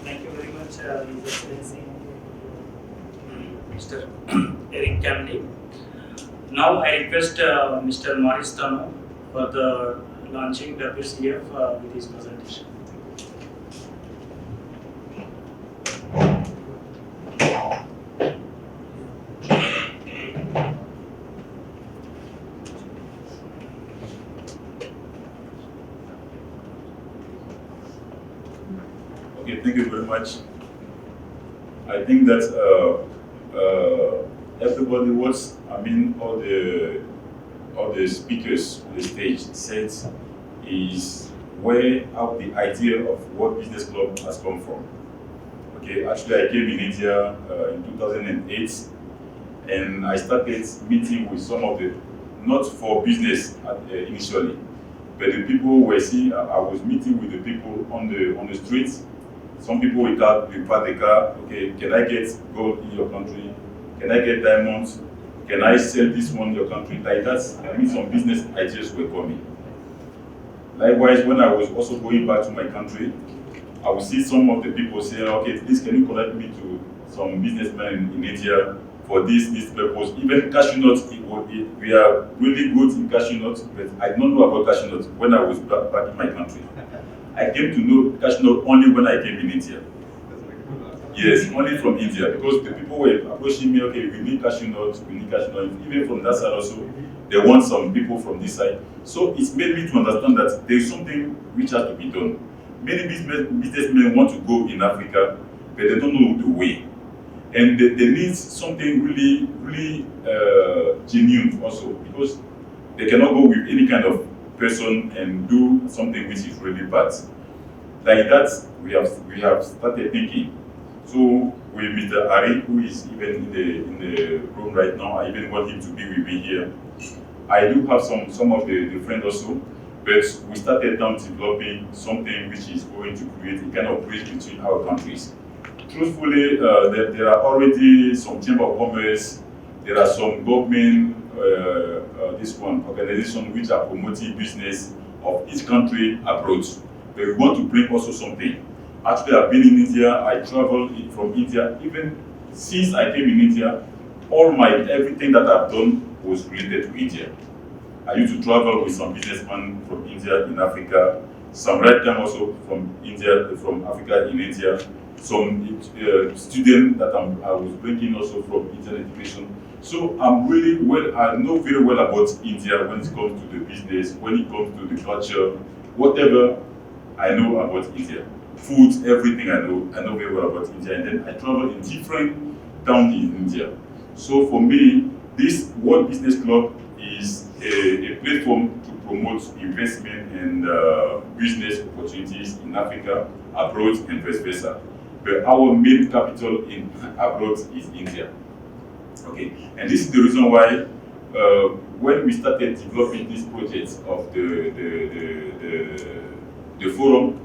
Thank you very much, His Excellency, Mr. Eric Camille. Now I request Mr. Marius Tanoh for the launching WCF with his presentation. Okay, thank you very much. I think that everybody was, all the speakers on the stage said is where the idea of what Business Club has come from. Okay, actually I came in India in 2008, and I started meeting with some of the, not for business initially, but the people were seeing, I was meeting with the people on the streets. Some people will park the car, okay, can I get gold in your country? Can I get diamonds? Can I sell this one in your country? Like that, I mean, some business ideas were coming. Likewise, when I was also going back to my country, I would see some of the people saying, okay, please can you connect me to some businessmen in India for this purpose. Even cashew nuts, we are really good in cashew nuts, but I don't know about cashew nuts when I was back in my country. I came to know cashew nut only when I came in India. Yes, only from India, because the people were approaching me, okay, we need cashew nuts, we need cashew nuts. Even from that side also, they want some people from this side. So it's made me to understand that there is something which has to be done. Many businessmen want to go in Africa, but they don't know the way. And they need something really genuine also, because they cannot go with any kind of person and do something which is really bad. Like that, we have started thinking. So with Mr. Ari, who is even in the room right now, I even want him to be with me here. I do have some of the friends also. but we started now developing something which is going to create a kind of bridge between our countries. Truthfully, there are already some chamber of commerce, there are some government organizations which are promoting business of each country abroad. But we want to bring also something. Actually, I've been in India, I traveled from India. Even since I came in India, everything that I've done was related to India. I used to travel with some businessmen from India in Africa, some right time also from India, from Africa in India, some students that I was bringing also from Indian education. So I know very well about India when it comes to the business, when it comes to the culture, whatever I know about India. Food, everything I know very well about India. And then I travel in different towns in India. So for me, this World Business Club is a platform to promote investment and business opportunities in Africa, abroad, and vice versa. But our main capital abroad is India. Okay, and this is the reason why when we started developing this project of the forum,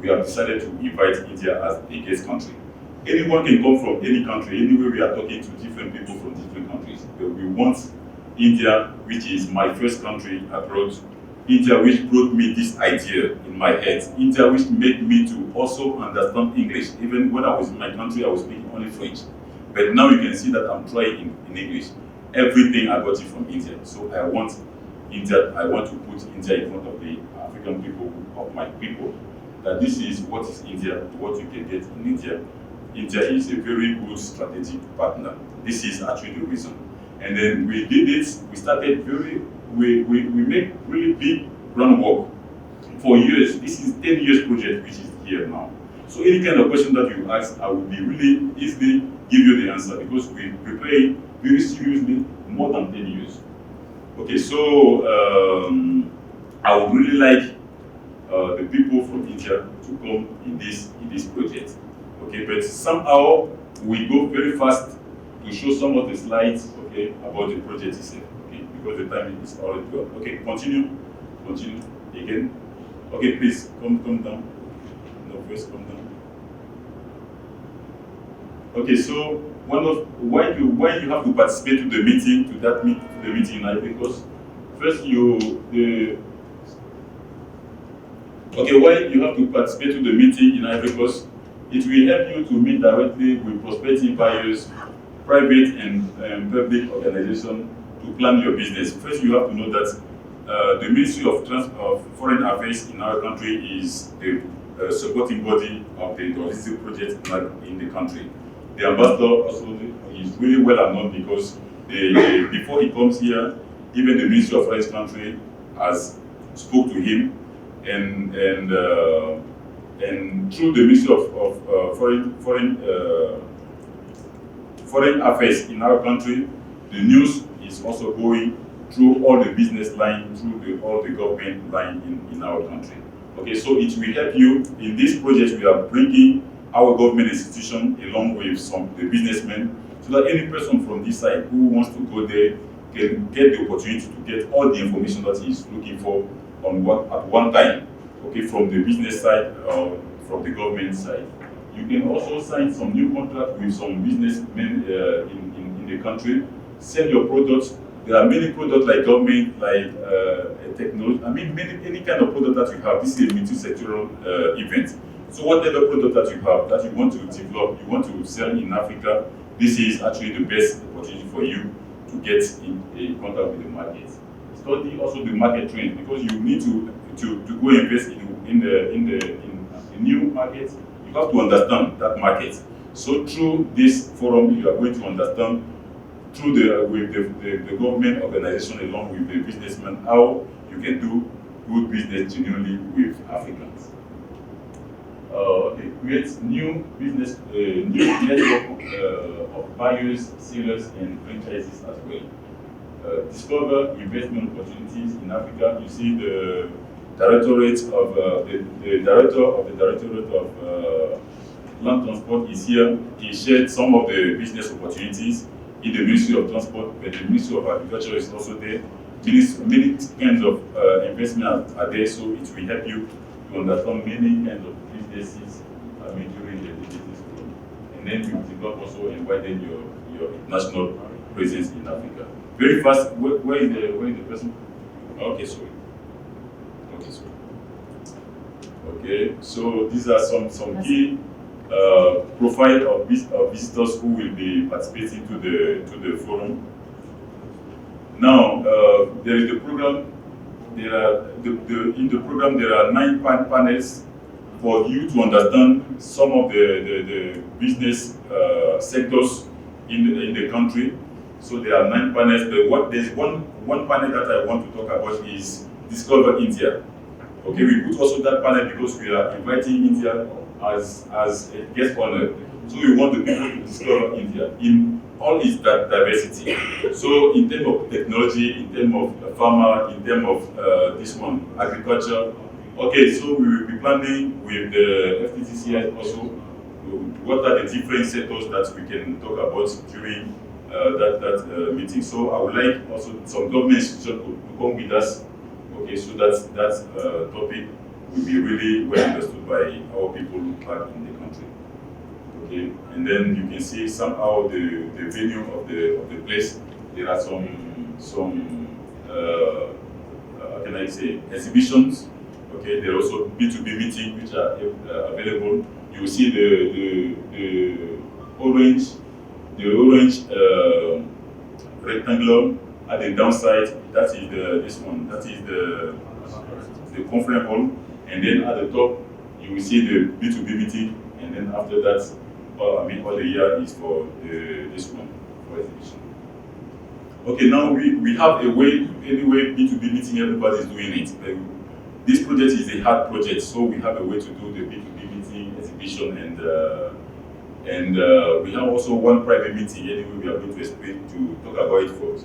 we have decided to invite India as a guest country. Anyone can come from any country, anywhere. We are talking to different people from different countries. But we want India, which is my first country abroad, India which brought me this idea in my head, India which made me to also understand English. Even when I was in my country, I was speaking only French. But now you can see that I'm trying in English. Everything I got it from India. So I want to put India in front of the African people, of my people, that this is what is India, what you can get in India. India is a very good strategic partner. This is actually the reason. And then we did it, we started we make really big groundwork for years. This is 10 years project which is here now. So any kind of question that you ask, I will be really easily give you the answer because we prepare very seriously more than 10 years. Okay, so I would really like the people from India to come in this project. Okay, but somehow we go very fast to show some of the slides, okay, about the project itself, okay, because the time is already gone. Okay, continue again. Okay, please come down. No, first come down. Okay, so why you have to participate to the meeting in Ivory Coast? First, why you have to participate to the meeting in Ivory Coast? It will help you to meet directly with prospective buyers, private and public organizations to plan your business. First, you have to know that the Ministry of Foreign Affairs in our country is the supporting body of the logistic project in the country. The ambassador also is really well known because before he comes here, even the Ministry of Foreign country has spoke to him, and through the Ministry of Foreign Affairs in our country, the news is also going through all the business line, through all the government line in our country. Okay, so it will help you in this project. We are bringing our government institution along with the businessmen, so that any person from this side who wants to go there can get the opportunity to get all the information that he is looking for at one time. Okay, from the business side or from the government side. You can also sign some new contract with some businessmen in the country, sell your products. There are many products like government, like technology. I mean, any kind of product that you have. This is a multi-sectoral event. So whatever product that you have, that you want to develop, you want to sell in Africa, this is actually the best opportunity for you to get in contact with the market. Study also the market trend, because you need to go invest in the new market. You have to understand that market. So through this forum, you are going to understand through the government organization along with the businessmen how you can do good business genuinely with Africans. Create new business, new network of buyers, sellers, and franchises as well. Discover investment opportunities in Africa. You see the Directorate of the Director of the Directorate of Land Transport is here. He shared some of the business opportunities in the Ministry of Transport, but the Ministry of Agriculture is also there. many kinds of investment are there, so it will help you to understand many kinds of businesses during the business forum. And then you develop also and widen your international presence in Africa. Very fast, where is the person? Okay, sorry. Okay, sorry. Okay, so these are some key profile of visitors who will be participating to the forum. Now, there is the program. In the program there are 9 panels for you to understand some of the business sectors in the country. So there are 9 panels. But there's one panel that I want to talk about is Discover India. Okay, we put also that panel because we are inviting India as a guest panel. So we want the people to discover India in all its diversity. So in terms of technology, in terms of pharma, in terms of agriculture. Okay, so we will be planning with the FTCCI also what are the different sectors that we can talk about during that meeting. So I would like also some government institutions to come with us. Okay, so that topic will be really well understood by our people back in the country. Okay, and then you can see somehow the venue of the place. There are some how can I say, exhibitions. Okay, there are also B2B meetings which are available. You will see the orange rectangular at the downside. That is this one. That is the conference hall, and then at the top you will see the B2B meeting, and then after that, all the year is for this one for exhibition. Okay, now we have a way. Anyway, B2B meeting, everybody is doing it. This project is a hard project, so we have a way to do the B2B meeting, exhibition, and we have also one private meeting. Anyway, we are going to explain to talk about it for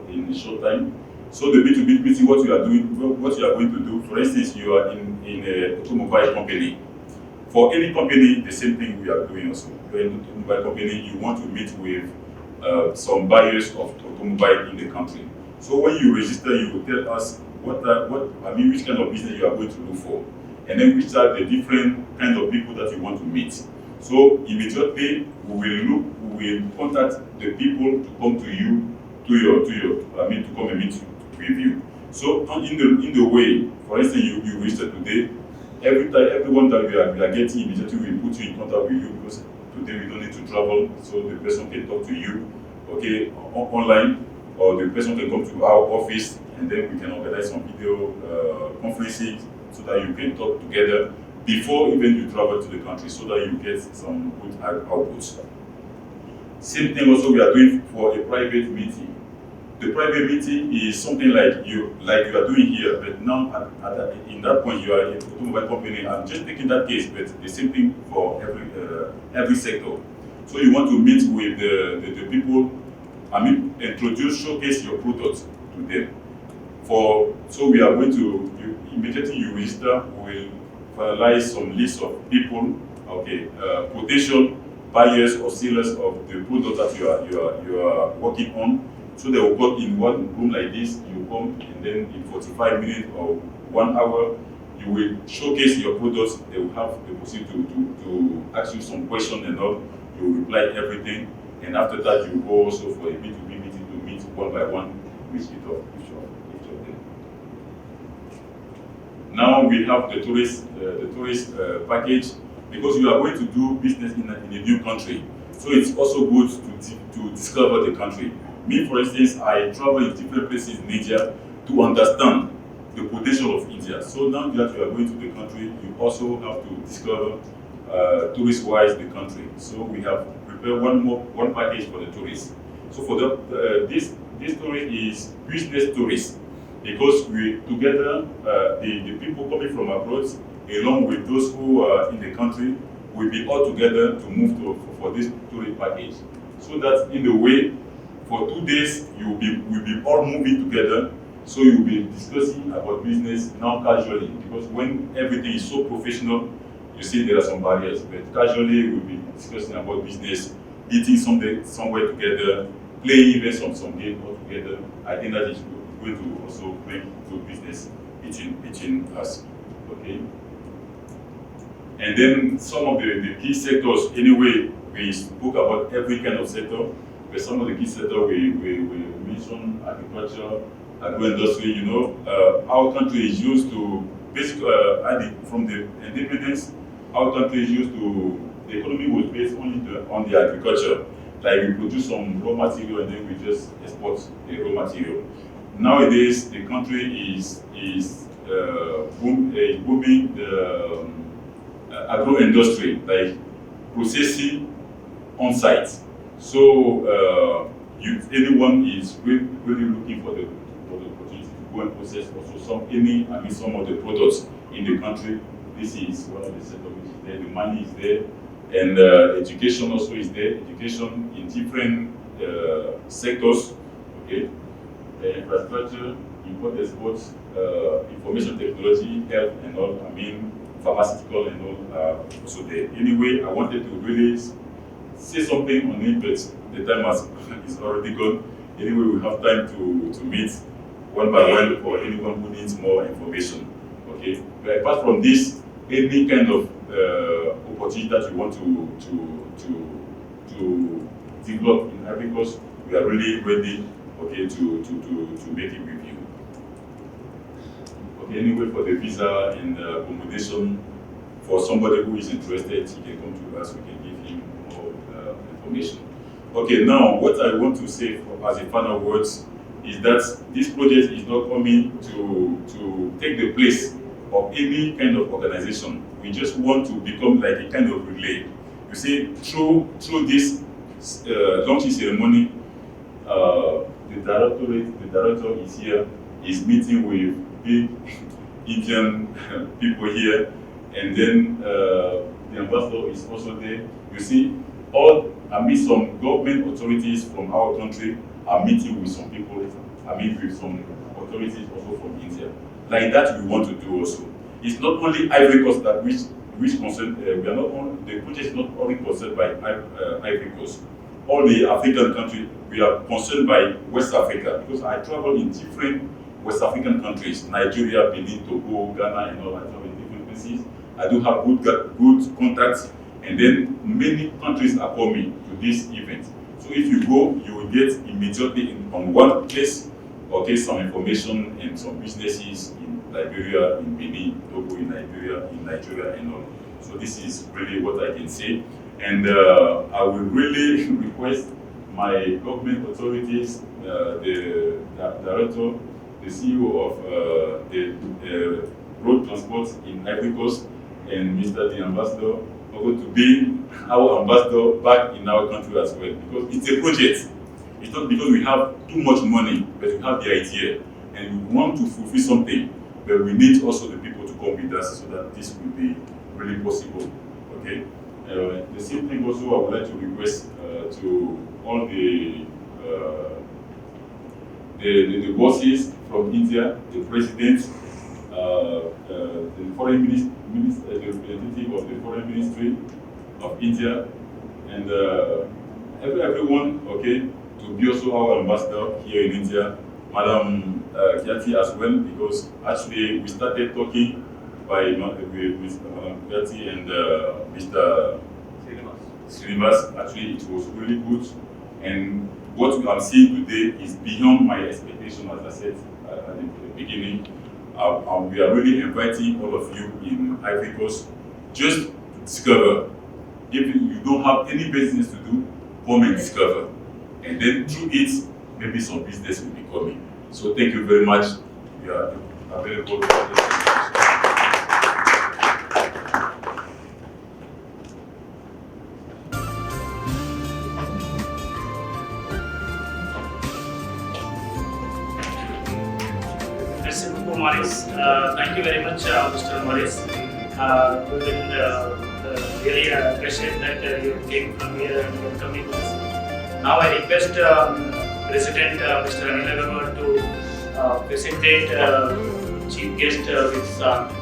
in a short time. So the B2B meeting, what you are going to do. For instance, you are in a automobile company. For any company, the same thing we are doing also. You're in an automobile company, you want to meet with some buyers of automobile in the country. So when you register, you will tell us which kind of business you are going to look for, and then which are the different kinds of people that you want to meet. So immediately we will contact the people to come to you, to come and meet with you. So in the way, for instance, you register today. Everyone that we are getting immediately, we put you in contact with you because today we don't need to travel, so the person can talk to you, okay, online, or the person can come to our office, and then we can organize some video conferences so that you can talk together before even you travel to the country, so that you get some good outputs. Same thing also we are doing for a private meeting. The private meeting is something like you are doing here, but now in that point you are in an automobile company. I'm just taking that case, but the same thing for every sector. So you want to meet with the people, introduce, showcase your product to them. So we are going to, immediately you register, we will finalize some list of people, okay, potential buyers or sellers of the product that you are working on. So they will come in one room like this, you come, and then in 45 minutes or 1 hour, you will showcase your products. They will have the possibility to ask you some questions and all. You will reply everything, and after that you go also for a B2B meeting to meet one by one with each of them. Now we have the tourist package, because you are going to do business in a new country. So it's also good to discover the country. Me, for instance, I travel in different places in India to understand the potential of India. So now that you are going to the country, you also have to discover tourist-wise the country. So we have prepared one package for the tourists. So for this tourist is business tourists, because we together the people coming from abroad, along with those who are in the country, will be all together to move for this tourist package. So that in the way, for 2 days, we'll be all moving together. So you'll be discussing about business now casually, because when everything is so professional, you see there are some barriers. But casually, we'll be discussing about business, eating somewhere together, playing even some games all together. I think that is going to also make good business between us. Okay. And then some of the key sectors, anyway, we spoke about every kind of sector, but some of the key sectors we mentioned agriculture, agro-industry, you know, our country is used to, basically, from the independence, our country is used to, the economy was based only on the agriculture. Like we produce some raw material and then we just export the raw material. Nowadays, the country is booming the agro-industry, like processing on site. So if anyone is really looking for the opportunity to go and process also some of the products in the country, this is one of the sectors which is there. The money is there, and education also is there. Education in different sectors. Okay, infrastructure, import exports, information technology, health, and all. I mean, pharmaceutical and all. Also there. Anyway, I wanted to really say something on it, but the time is already gone. Anyway, we have time to meet one by one for anyone who needs more information. Okay. But apart from this, any kind of opportunity that you want to develop in Ivory Coast, we are really ready, okay, to make it with you. Okay, anyway, for the visa and accommodation, for somebody who is interested, he can come to us, we can give him more information. Okay, now what I want to say as a final words is that this project is not coming to take the place of any kind of organization. We just want to become like a kind of relay. You see, through this launching ceremony, the director is here, is meeting with big Indian people here, and then the ambassador is also there. You see, some government authorities from our country are meeting with some people, with some authorities also from India. Like that we want to do also. It's not only Ivory Coast that which concern, the project is not only concerned by Ivory Coast. All the African countries, we are concerned by West Africa, because I travel in different West African countries, Nigeria, Benin, Togo, Ghana, and all. I travel in different places. I do have good contacts, and then many countries are coming to this event. So if you go, you will get immediately on one place, okay, some information and some businesses in Liberia, in Benin, Togo, in Nigeria, and all. So this is really what I can say. And I will really request my government authorities, the director, the CEO of the road transport in Ivory Coast, and Mr. the Ambassador, are going to be our ambassador back in our country as well. Because it's a project. It's not because we have too much money, but we have the idea. And we want to fulfill something, but we need also the people to come with us so that this will be really possible. Okay? The same thing also I would like to request to all the bosses from India, the president, the foreign minister, the representative of the foreign ministry of India, and everyone, okay, to be also our ambassador here in India, Madam Kiati as well, because actually we started talking with Madam Kiati and Mr. Srinivas. Actually, it was really good, and what I'm seeing today is beyond my expectation, as I said at the beginning. We are really inviting all of you in Ivory Coast just to discover. If you don't have any business to do, come and discover. And then through it, maybe some business will be coming. So thank you very much. We are available for this. Marius. Thank you very much, Mr. Marius. We will really appreciate that you came from here and welcoming us. Now I request President Mr. Anil Agarwal to facilitate Chief Guest with song.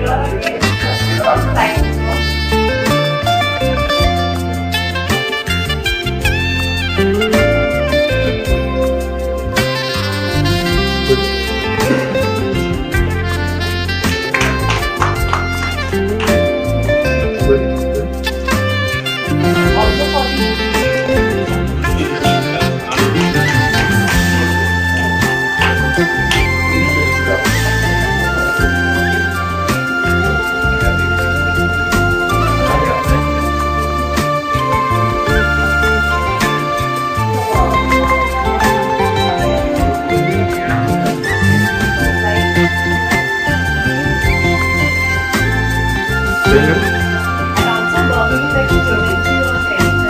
your guest. Thank you so much. Also for and also Government Secretary of Sanitary.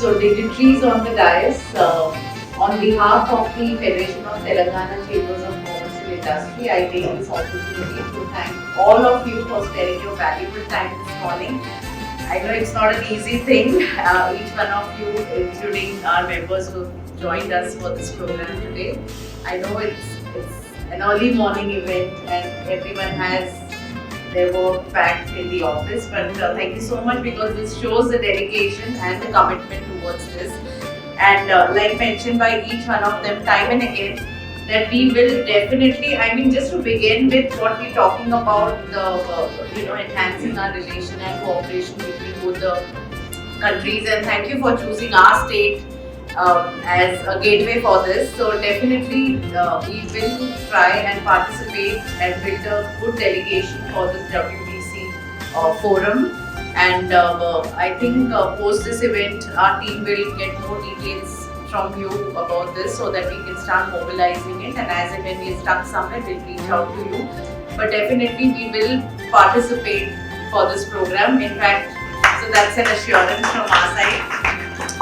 So dignitaries on the dais, on behalf of the Federation of Telangana Chambers of Commerce and Industry, I take this opportunity to thank all of you for sparing your valuable time this morning. I know it's not an easy thing, each one of you, including our members who joined us for this program today. I know it's an early morning event and everyone has their work packed in the office, but thank you so much because this shows the dedication and the commitment towards this. And like mentioned by each one of them time and again, that we will definitely, I mean, just to begin with what we're talking about, the enhancing our relation and cooperation between both the countries, and thank you for choosing our state as a gateway for this. So definitely we will try and participate and build a good delegation for this WBC forum. And I think post this event, our team will get more details from you about this so that we can start mobilizing it. And as and when we are stuck somewhere, we'll reach out to you. But definitely we will participate for this program. In fact, so that's an assurance from our side.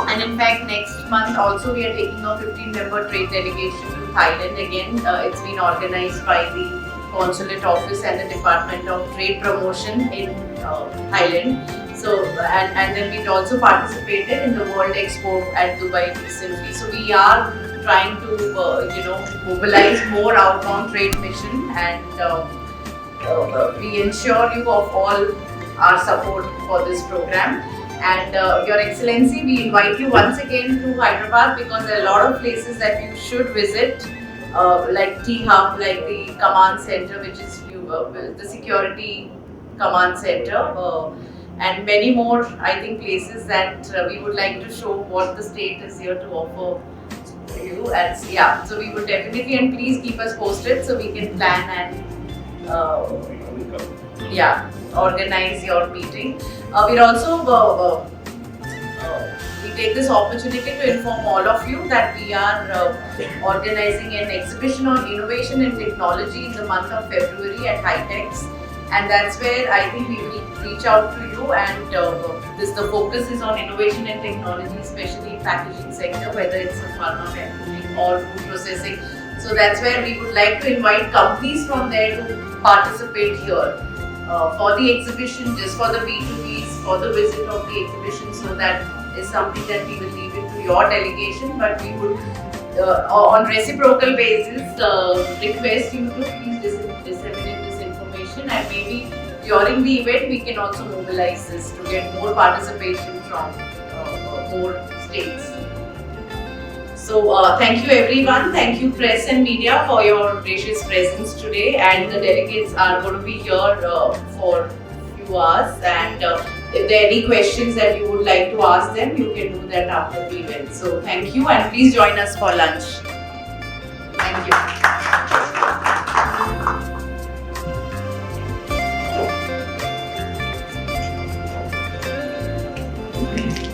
And in fact, next month also we are taking a 15-member trade delegation to Thailand. Again, it's been organized by the Consulate Office and the Department of Trade Promotion in Thailand. So, and then we also participated in the World Expo at Dubai recently. So we are trying to, mobilize more outbound trade mission, and we ensure you of all our support for this program. And Your Excellency, we invite you once again to Hyderabad because there are a lot of places that you should visit, like T-Hub, like the command center, which is the security command center, and many more, I think, places that we would like to show what the state is here to offer you. And yeah, so we would definitely, and please keep us posted so we can plan and organize your meeting. We're also we take this opportunity to inform all of you that we are organizing an exhibition on innovation and technology in the month of February at Hytex, and that's where I think we will reach out to you. And the focus is on innovation and technology, especially in packaging sector, whether it's a pharma, packaging or food processing. So that's where we would like to invite companies from there to participate here. For the exhibition, just for the B2Bs, for the visit of the exhibition, so that is something that we will leave it to your delegation, but we would on reciprocal basis request you to please disseminate this information, and maybe during the event we can also mobilize this to get more participation from more states. So thank you everyone, thank you press and media for your gracious presence today, and the delegates are going to be here for a few hours, and if there are any questions that you would like to ask them, you can do that after the event. So thank you, and please join us for lunch. Thank you.